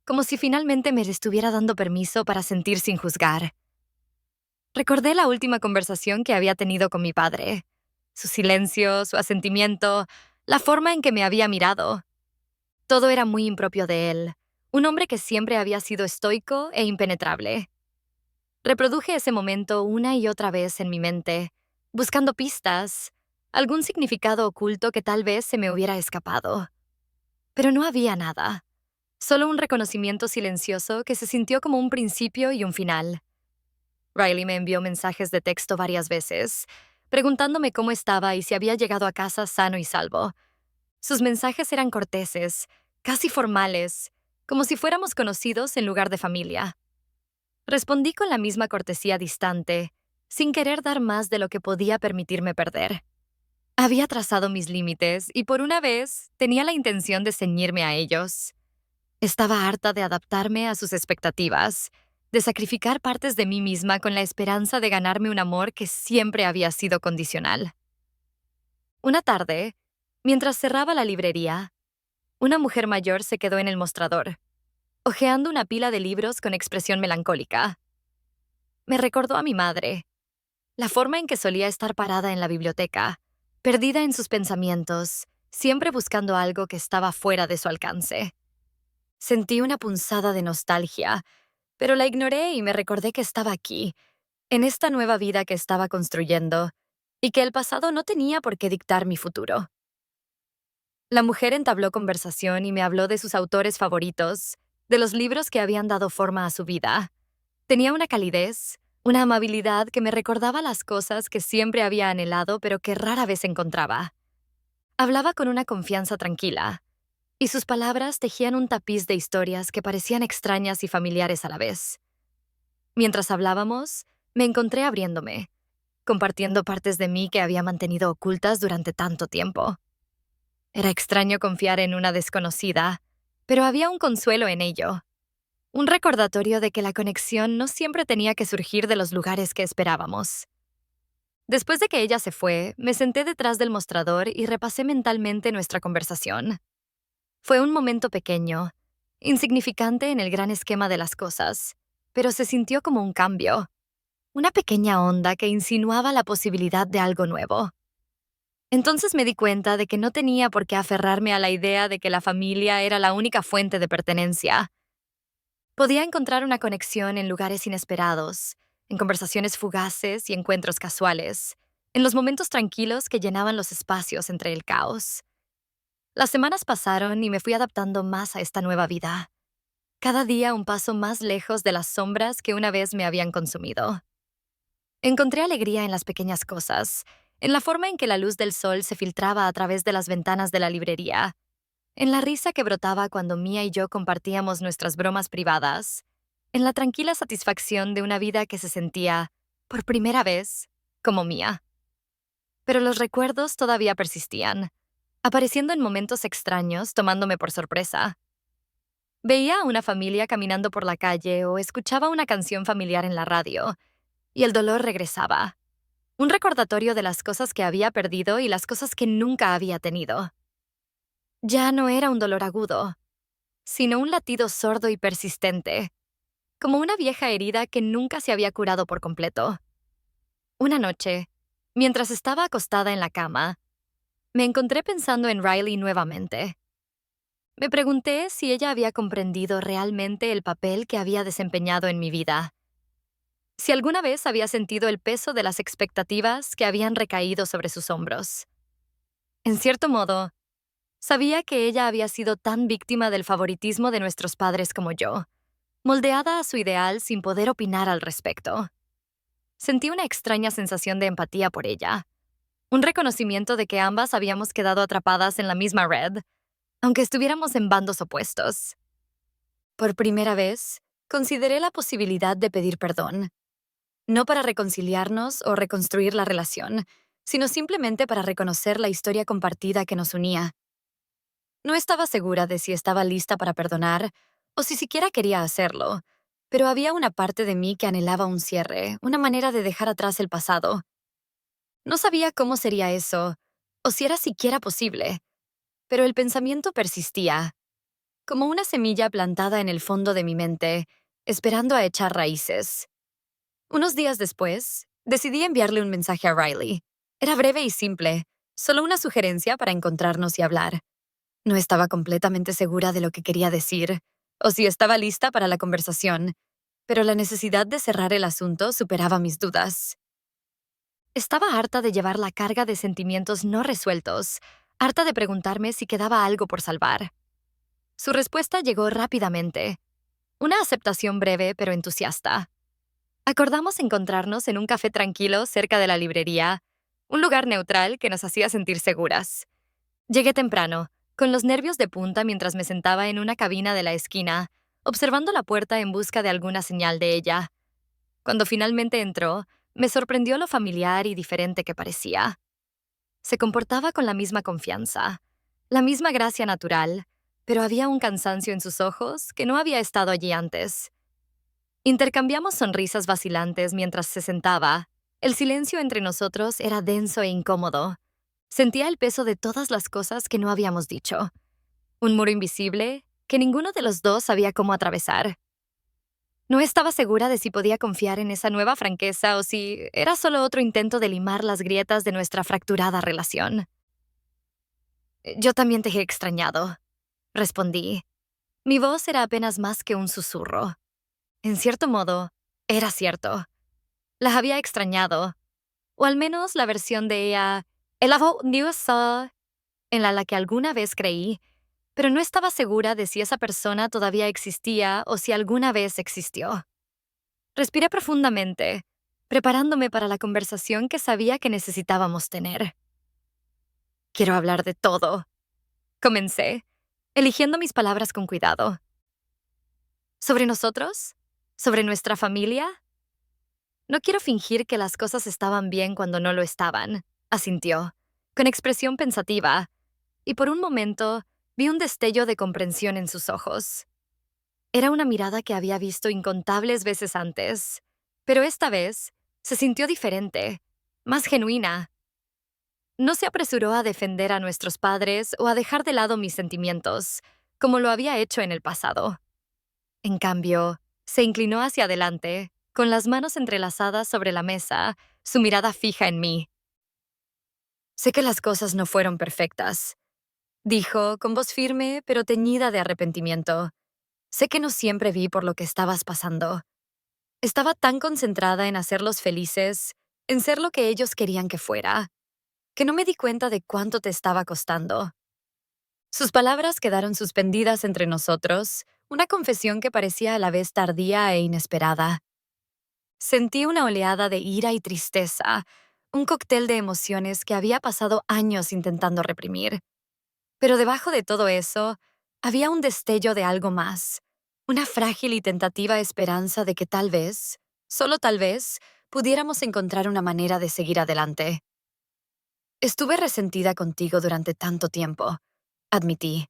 como si finalmente me estuviera dando permiso para sentir sin juzgar. Recordé la última conversación que había tenido con mi padre, su silencio, su asentimiento, la forma en que me había mirado. Todo era muy impropio de él, un hombre que siempre había sido estoico e impenetrable. Reproduje ese momento una y otra vez en mi mente, buscando pistas, algún significado oculto que tal vez se me hubiera escapado. Pero no había nada, solo un reconocimiento silencioso que se sintió como un principio y un final. Riley me envió mensajes de texto varias veces, preguntándome cómo estaba y si había llegado a casa sano y salvo. Sus mensajes eran corteses, casi formales, como si fuéramos conocidos en lugar de familia. Respondí con la misma cortesía distante, sin querer dar más de lo que podía permitirme perder. Había trazado mis límites y por una vez tenía la intención de ceñirme a ellos. Estaba harta de adaptarme a sus expectativas, de sacrificar partes de mí misma con la esperanza de ganarme un amor que siempre había sido condicional. Una tarde, mientras cerraba la librería, una mujer mayor se quedó en el mostrador, hojeando una pila de libros con expresión melancólica. Me recordó a mi madre, la forma en que solía estar parada en la biblioteca, perdida en sus pensamientos, siempre buscando algo que estaba fuera de su alcance. Sentí una punzada de nostalgia, pero la ignoré y me recordé que estaba aquí, en esta nueva vida que estaba construyendo, y que el pasado no tenía por qué dictar mi futuro. La mujer entabló conversación y me habló de sus autores favoritos, de los libros que habían dado forma a su vida. Tenía una calidez, una amabilidad que me recordaba las cosas que siempre había anhelado pero que rara vez encontraba. Hablaba con una confianza tranquila, y sus palabras tejían un tapiz de historias que parecían extrañas y familiares a la vez. Mientras hablábamos, me encontré abriéndome, compartiendo partes de mí que había mantenido ocultas durante tanto tiempo. Era extraño confiar en una desconocida, pero había un consuelo en ello, un recordatorio de que la conexión no siempre tenía que surgir de los lugares que esperábamos. Después de que ella se fue, me senté detrás del mostrador y repasé mentalmente nuestra conversación. Fue un momento pequeño, insignificante en el gran esquema de las cosas, pero se sintió como un cambio, una pequeña onda que insinuaba la posibilidad de algo nuevo. Entonces me di cuenta de que no tenía por qué aferrarme a la idea de que la familia era la única fuente de pertenencia. Podía encontrar una conexión en lugares inesperados, en conversaciones fugaces y encuentros casuales, en los momentos tranquilos que llenaban los espacios entre el caos. Las semanas pasaron y me fui adaptando más a esta nueva vida. Cada día un paso más lejos de las sombras que una vez me habían consumido. Encontré alegría en las pequeñas cosas, en la forma en que la luz del sol se filtraba a través de las ventanas de la librería, en la risa que brotaba cuando Mia y yo compartíamos nuestras bromas privadas, en la tranquila satisfacción de una vida que se sentía, por primera vez, como mía. Pero los recuerdos todavía persistían, apareciendo en momentos extraños, tomándome por sorpresa. Veía a una familia caminando por la calle o escuchaba una canción familiar en la radio, y el dolor regresaba. Un recordatorio de las cosas que había perdido y las cosas que nunca había tenido. Ya no era un dolor agudo, sino un latido sordo y persistente, como una vieja herida que nunca se había curado por completo. Una noche, mientras estaba acostada en la cama, me encontré pensando en Riley nuevamente. Me pregunté si ella había comprendido realmente el papel que había desempeñado en mi vida, si alguna vez había sentido el peso de las expectativas que habían recaído sobre sus hombros. En cierto modo, sabía que ella había sido tan víctima del favoritismo de nuestros padres como yo, moldeada a su ideal sin poder opinar al respecto. Sentí una extraña sensación de empatía por ella, un reconocimiento de que ambas habíamos quedado atrapadas en la misma red, aunque estuviéramos en bandos opuestos. Por primera vez, consideré la posibilidad de pedir perdón, no para reconciliarnos o reconstruir la relación, sino simplemente para reconocer la historia compartida que nos unía. No estaba segura de si estaba lista para perdonar o si siquiera quería hacerlo, pero había una parte de mí que anhelaba un cierre, una manera de dejar atrás el pasado. No sabía cómo sería eso, o si era siquiera posible, pero el pensamiento persistía, como una semilla plantada en el fondo de mi mente, esperando a echar raíces. Unos días después, decidí enviarle un mensaje a Riley. Era breve y simple, solo una sugerencia para encontrarnos y hablar. No estaba completamente segura de lo que quería decir, o si estaba lista para la conversación, pero la necesidad de cerrar el asunto superaba mis dudas. Estaba harta de llevar la carga de sentimientos no resueltos, harta de preguntarme si quedaba algo por salvar. Su respuesta llegó rápidamente, una aceptación breve pero entusiasta. Acordamos encontrarnos en un café tranquilo cerca de la librería, un lugar neutral que nos hacía sentir seguras. Llegué temprano, con los nervios de punta mientras me sentaba en una cabina de la esquina, observando la puerta en busca de alguna señal de ella. Cuando finalmente entró, me sorprendió lo familiar y diferente que parecía. Se comportaba con la misma confianza, la misma gracia natural, pero había un cansancio en sus ojos que no había estado allí antes. Intercambiamos sonrisas vacilantes mientras se sentaba. El silencio entre nosotros era denso e incómodo. Sentía el peso de todas las cosas que no habíamos dicho. Un muro invisible que ninguno de los dos sabía cómo atravesar. No estaba segura de si podía confiar en esa nueva franqueza o si era solo otro intento de limar las grietas de nuestra fracturada relación. Yo también te he extrañado, respondí. Mi voz era apenas más que un susurro. En cierto modo, era cierto. Las había extrañado, o al menos la versión de ella, el en la que alguna vez creí, pero no estaba segura de si esa persona todavía existía o si alguna vez existió. Respiré profundamente, preparándome para la conversación que sabía que necesitábamos tener. Quiero hablar de todo, comencé, eligiendo mis palabras con cuidado. ¿Sobre nosotros? ¿Sobre nuestra familia? No quiero fingir que las cosas estaban bien cuando no lo estaban, asintió, con expresión pensativa, y por un momento vi un destello de comprensión en sus ojos. Era una mirada que había visto incontables veces antes, pero esta vez se sintió diferente, más genuina. No se apresuró a defender a nuestros padres o a dejar de lado mis sentimientos, como lo había hecho en el pasado. En cambio, se inclinó hacia adelante, con las manos entrelazadas sobre la mesa, su mirada fija en mí. Sé que las cosas no fueron perfectas, dijo, con voz firme pero teñida de arrepentimiento. Sé que no siempre vi por lo que estabas pasando. Estaba tan concentrada en hacerlos felices, en ser lo que ellos querían que fuera, que no me di cuenta de cuánto te estaba costando. Sus palabras quedaron suspendidas entre nosotros, una confesión que parecía a la vez tardía e inesperada. Sentí una oleada de ira y tristeza, un cóctel de emociones que había pasado años intentando reprimir. Pero debajo de todo eso, había un destello de algo más, una frágil y tentativa esperanza de que tal vez, solo tal vez, pudiéramos encontrar una manera de seguir adelante. Estuve resentida contigo durante tanto tiempo, admití,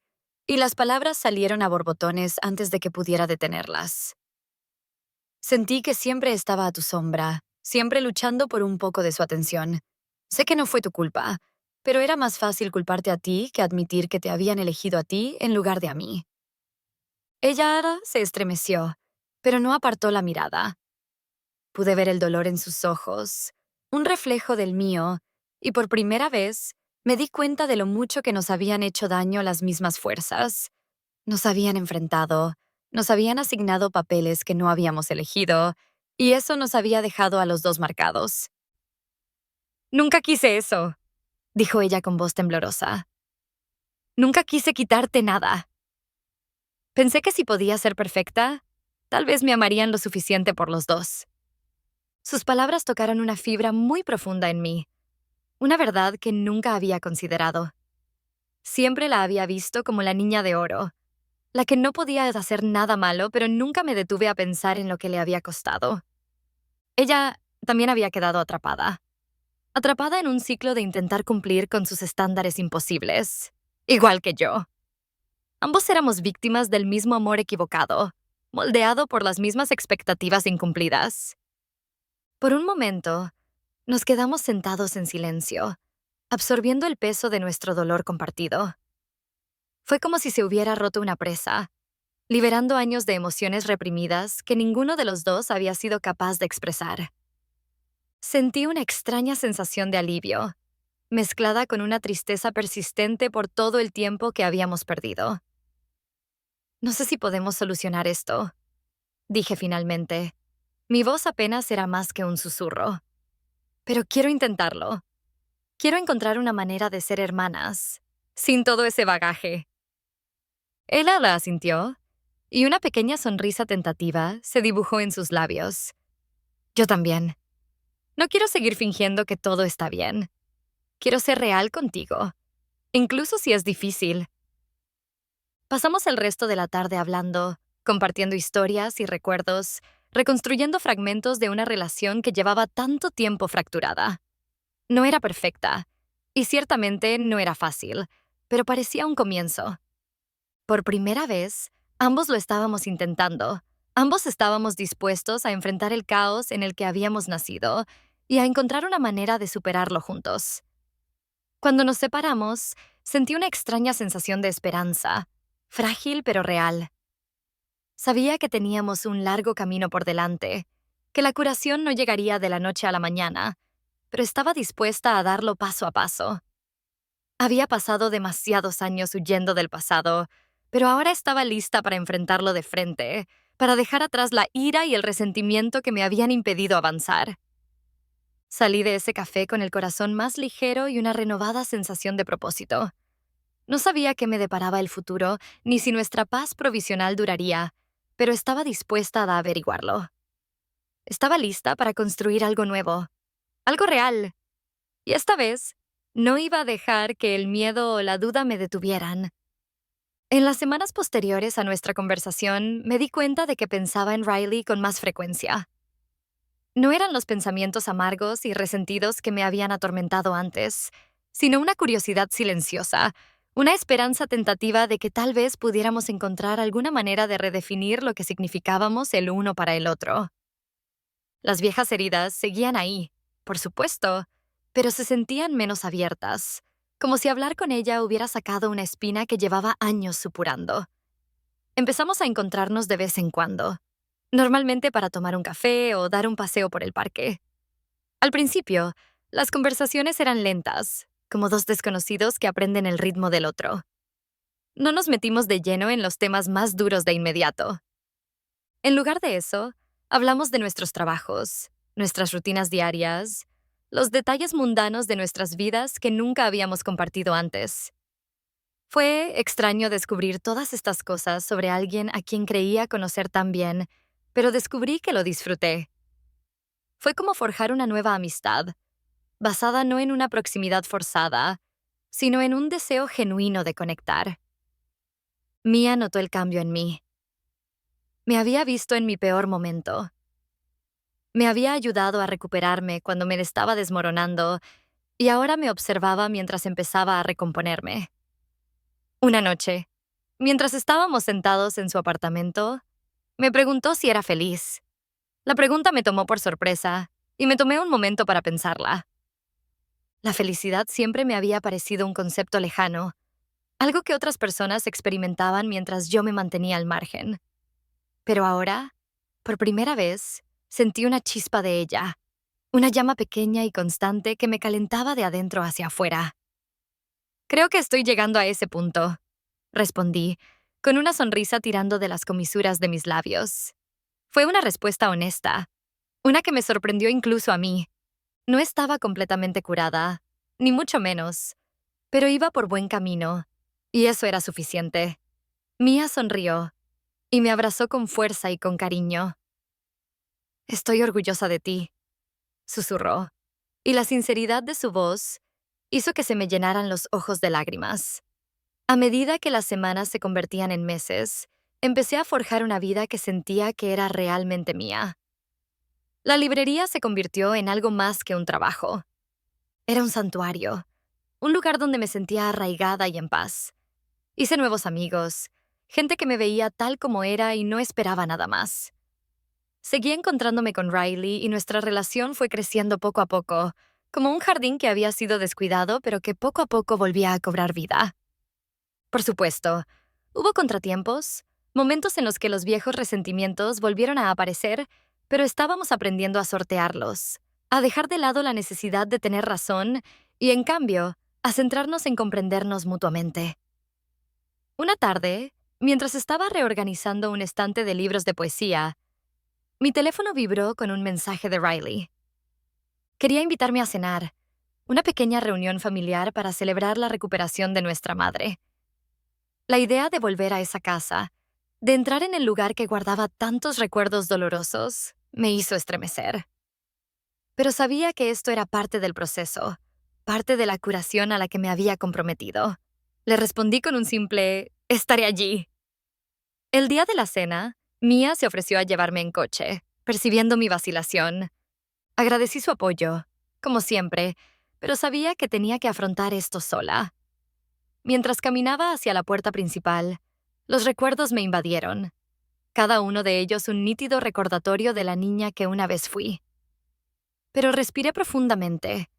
y las palabras salieron a borbotones antes de que pudiera detenerlas. Sentí que siempre estaba a tu sombra, siempre luchando por un poco de su atención. Sé que no fue tu culpa, pero era más fácil culparte a ti que admitir que te habían elegido a ti en lugar de a mí. Ella se estremeció, pero no apartó la mirada. Pude ver el dolor en sus ojos, un reflejo del mío, y por primera vez me di cuenta de lo mucho que nos habían hecho daño las mismas fuerzas. Nos habían enfrentado, nos habían asignado papeles que no habíamos elegido, y eso nos había dejado a los dos marcados. Nunca quise eso, dijo ella con voz temblorosa. Nunca quise quitarte nada. Pensé que si podía ser perfecta, tal vez me amarían lo suficiente por los dos. Sus palabras tocaron una fibra muy profunda en mí, una verdad que nunca había considerado. Siempre la había visto como la niña de oro, la que no podía hacer nada malo, pero nunca me detuve a pensar en lo que le había costado. Ella también había quedado atrapada en un ciclo de intentar cumplir con sus estándares imposibles, igual que yo. Ambos éramos víctimas del mismo amor equivocado, moldeado por las mismas expectativas incumplidas. Por un momento, nos quedamos sentados en silencio, absorbiendo el peso de nuestro dolor compartido. Fue como si se hubiera roto una presa, liberando años de emociones reprimidas que ninguno de los dos había sido capaz de expresar. Sentí una extraña sensación de alivio, mezclada con una tristeza persistente por todo el tiempo que habíamos perdido. No sé si podemos solucionar esto, dije finalmente. Mi voz apenas era más que un susurro. Pero quiero intentarlo. Quiero encontrar una manera de ser hermanas, sin todo ese bagaje. Ella la asintió, y una pequeña sonrisa tentativa se dibujó en sus labios. Yo también. No quiero seguir fingiendo que todo está bien. Quiero ser real contigo, incluso si es difícil. Pasamos el resto de la tarde hablando, compartiendo historias y recuerdos, reconstruyendo fragmentos de una relación que llevaba tanto tiempo fracturada. No era perfecta, y ciertamente no era fácil, pero parecía un comienzo. Por primera vez, ambos lo estábamos intentando. Ambos estábamos dispuestos a enfrentar el caos en el que habíamos nacido y a encontrar una manera de superarlo juntos. Cuando nos separamos, sentí una extraña sensación de esperanza, frágil pero real. Sabía que teníamos un largo camino por delante, que la curación no llegaría de la noche a la mañana, pero estaba dispuesta a darlo paso a paso. Había pasado demasiados años huyendo del pasado, pero ahora estaba lista para enfrentarlo de frente, para dejar atrás la ira y el resentimiento que me habían impedido avanzar. Salí de ese café con el corazón más ligero y una renovada sensación de propósito. No sabía qué me deparaba el futuro, ni si nuestra paz provisional duraría, pero estaba dispuesta a averiguarlo. Estaba lista para construir algo nuevo, algo real. Y esta vez, no iba a dejar que el miedo o la duda me detuvieran. En las semanas posteriores a nuestra conversación, me di cuenta de que pensaba en Riley con más frecuencia. No eran los pensamientos amargos y resentidos que me habían atormentado antes, sino una curiosidad silenciosa, una esperanza tentativa de que tal vez pudiéramos encontrar alguna manera de redefinir lo que significábamos el uno para el otro. Las viejas heridas seguían ahí, por supuesto, pero se sentían menos abiertas, como si hablar con ella hubiera sacado una espina que llevaba años supurando. Empezamos a encontrarnos de vez en cuando, normalmente para tomar un café o dar un paseo por el parque. Al principio, las conversaciones eran lentas, como dos desconocidos que aprenden el ritmo del otro. No nos metimos de lleno en los temas más duros de inmediato. En lugar de eso, hablamos de nuestros trabajos, nuestras rutinas diarias, los detalles mundanos de nuestras vidas que nunca habíamos compartido antes. Fue extraño descubrir todas estas cosas sobre alguien a quien creía conocer tan bien, pero descubrí que lo disfruté. Fue como forjar una nueva amistad, basada no en una proximidad forzada, sino en un deseo genuino de conectar. Mia notó el cambio en mí. Me había visto en mi peor momento. Me había ayudado a recuperarme cuando me estaba desmoronando y ahora me observaba mientras empezaba a recomponerme. Una noche, mientras estábamos sentados en su apartamento, me preguntó si era feliz. La pregunta me tomó por sorpresa y me tomé un momento para pensarla. La felicidad siempre me había parecido un concepto lejano, algo que otras personas experimentaban mientras yo me mantenía al margen. Pero ahora, por primera vez, sentí una chispa de ella, una llama pequeña y constante que me calentaba de adentro hacia afuera. Creo que estoy llegando a ese punto, respondí, con una sonrisa tirando de las comisuras de mis labios. Fue una respuesta honesta, una que me sorprendió incluso a mí. No estaba completamente curada, ni mucho menos, pero iba por buen camino, y eso era suficiente. Mia sonrió, y me abrazó con fuerza y con cariño. Estoy orgullosa de ti, susurró, y la sinceridad de su voz hizo que se me llenaran los ojos de lágrimas. A medida que las semanas se convertían en meses, empecé a forjar una vida que sentía que era realmente mía. La librería se convirtió en algo más que un trabajo. Era un santuario, un lugar donde me sentía arraigada y en paz. Hice nuevos amigos, gente que me veía tal como era y no esperaba nada más. Seguí encontrándome con Riley y nuestra relación fue creciendo poco a poco, como un jardín que había sido descuidado pero que poco a poco volvía a cobrar vida. Por supuesto, hubo contratiempos, momentos en los que los viejos resentimientos volvieron a aparecer, pero estábamos aprendiendo a sortearlos, a dejar de lado la necesidad de tener razón y, en cambio, a centrarnos en comprendernos mutuamente. Una tarde, mientras estaba reorganizando un estante de libros de poesía, mi teléfono vibró con un mensaje de Riley. Quería invitarme a cenar, una pequeña reunión familiar para celebrar la recuperación de nuestra madre. La idea de volver a esa casa, de entrar en el lugar que guardaba tantos recuerdos dolorosos, me hizo estremecer. Pero sabía que esto era parte del proceso, parte de la curación a la que me había comprometido. Le respondí con un simple «estaré allí». El día de la cena, Mia se ofreció a llevarme en coche, percibiendo mi vacilación. Agradecí su apoyo, como siempre, pero sabía que tenía que afrontar esto sola. Mientras caminaba hacia la puerta principal, los recuerdos me invadieron, cada uno de ellos un nítido recordatorio de la niña que una vez fui. Pero respiré profundamente,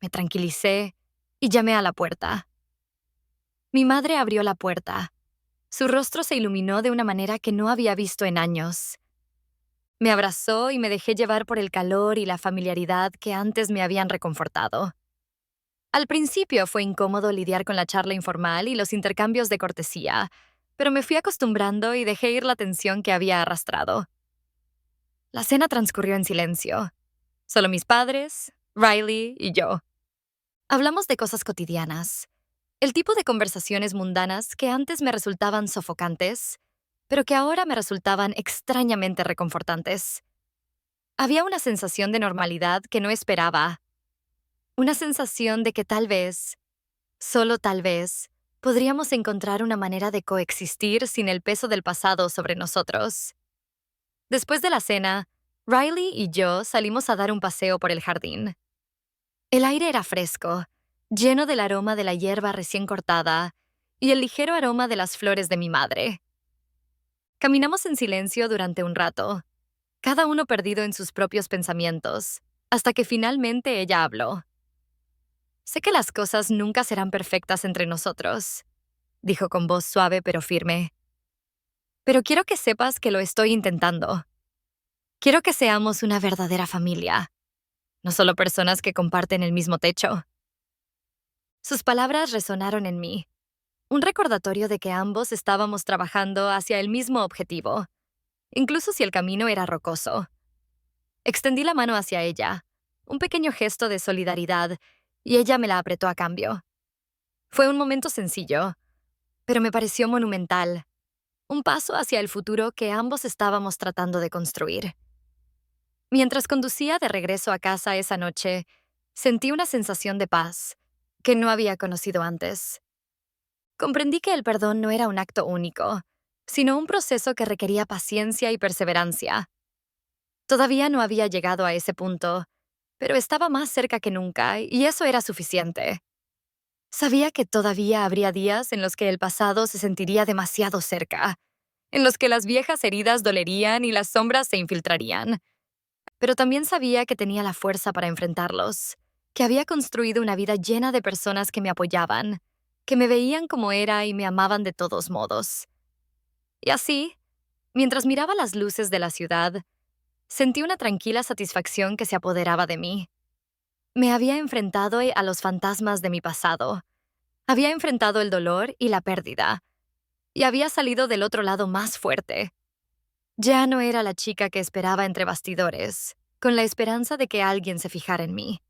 me tranquilicé y llamé a la puerta. Mi madre abrió la puerta. Su rostro se iluminó de una manera que no había visto en años. Me abrazó y me dejé llevar por el calor y la familiaridad que antes me habían reconfortado. Al principio fue incómodo lidiar con la charla informal y los intercambios de cortesía, pero me fui acostumbrando y dejé ir la tensión que había arrastrado. La cena transcurrió en silencio. Solo mis padres, Riley y yo. Hablamos de cosas cotidianas, el tipo de conversaciones mundanas que antes me resultaban sofocantes, pero que ahora me resultaban extrañamente reconfortantes. Había una sensación de normalidad que no esperaba, una sensación de que tal vez, solo tal vez, podríamos encontrar una manera de coexistir sin el peso del pasado sobre nosotros. Después de la cena, Riley y yo salimos a dar un paseo por el jardín. El aire era fresco, lleno del aroma de la hierba recién cortada y el ligero aroma de las flores de mi madre. Caminamos en silencio durante un rato, cada uno perdido en sus propios pensamientos, hasta que finalmente ella habló. Sé que las cosas nunca serán perfectas entre nosotros, dijo con voz suave pero firme. Pero quiero que sepas que lo estoy intentando. Quiero que seamos una verdadera familia, no solo personas que comparten el mismo techo. Sus palabras resonaron en mí, un recordatorio de que ambos estábamos trabajando hacia el mismo objetivo, incluso si el camino era rocoso. Extendí la mano hacia ella, un pequeño gesto de solidaridad, y ella me la apretó a cambio. Fue un momento sencillo, pero me pareció monumental, un paso hacia el futuro que ambos estábamos tratando de construir. Mientras conducía de regreso a casa esa noche, sentí una sensación de paz que no había conocido antes. Comprendí que el perdón no era un acto único, sino un proceso que requería paciencia y perseverancia. Todavía no había llegado a ese punto, pero estaba más cerca que nunca, y eso era suficiente. Sabía que todavía habría días en los que el pasado se sentiría demasiado cerca, en los que las viejas heridas dolerían y las sombras se infiltrarían. Pero también sabía que tenía la fuerza para enfrentarlos, que había construido una vida llena de personas que me apoyaban, que me veían como era y me amaban de todos modos. Y así, mientras miraba las luces de la ciudad, sentí una tranquila satisfacción que se apoderaba de mí. Me había enfrentado a los fantasmas de mi pasado, había enfrentado el dolor y la pérdida, y había salido del otro lado más fuerte. Ya no era la chica que esperaba entre bastidores, con la esperanza de que alguien se fijara en mí.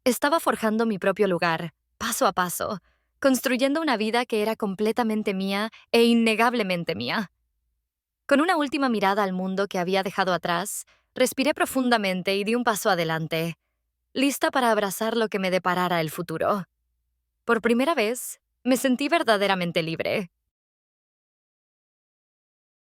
Estaba forjando mi propio lugar, paso a paso, construyendo una vida que era completamente mía e innegablemente mía. Con una última mirada al mundo que había dejado atrás, respiré profundamente y di un paso adelante, lista para abrazar lo que me deparara el futuro. Por primera vez, me sentí verdaderamente libre.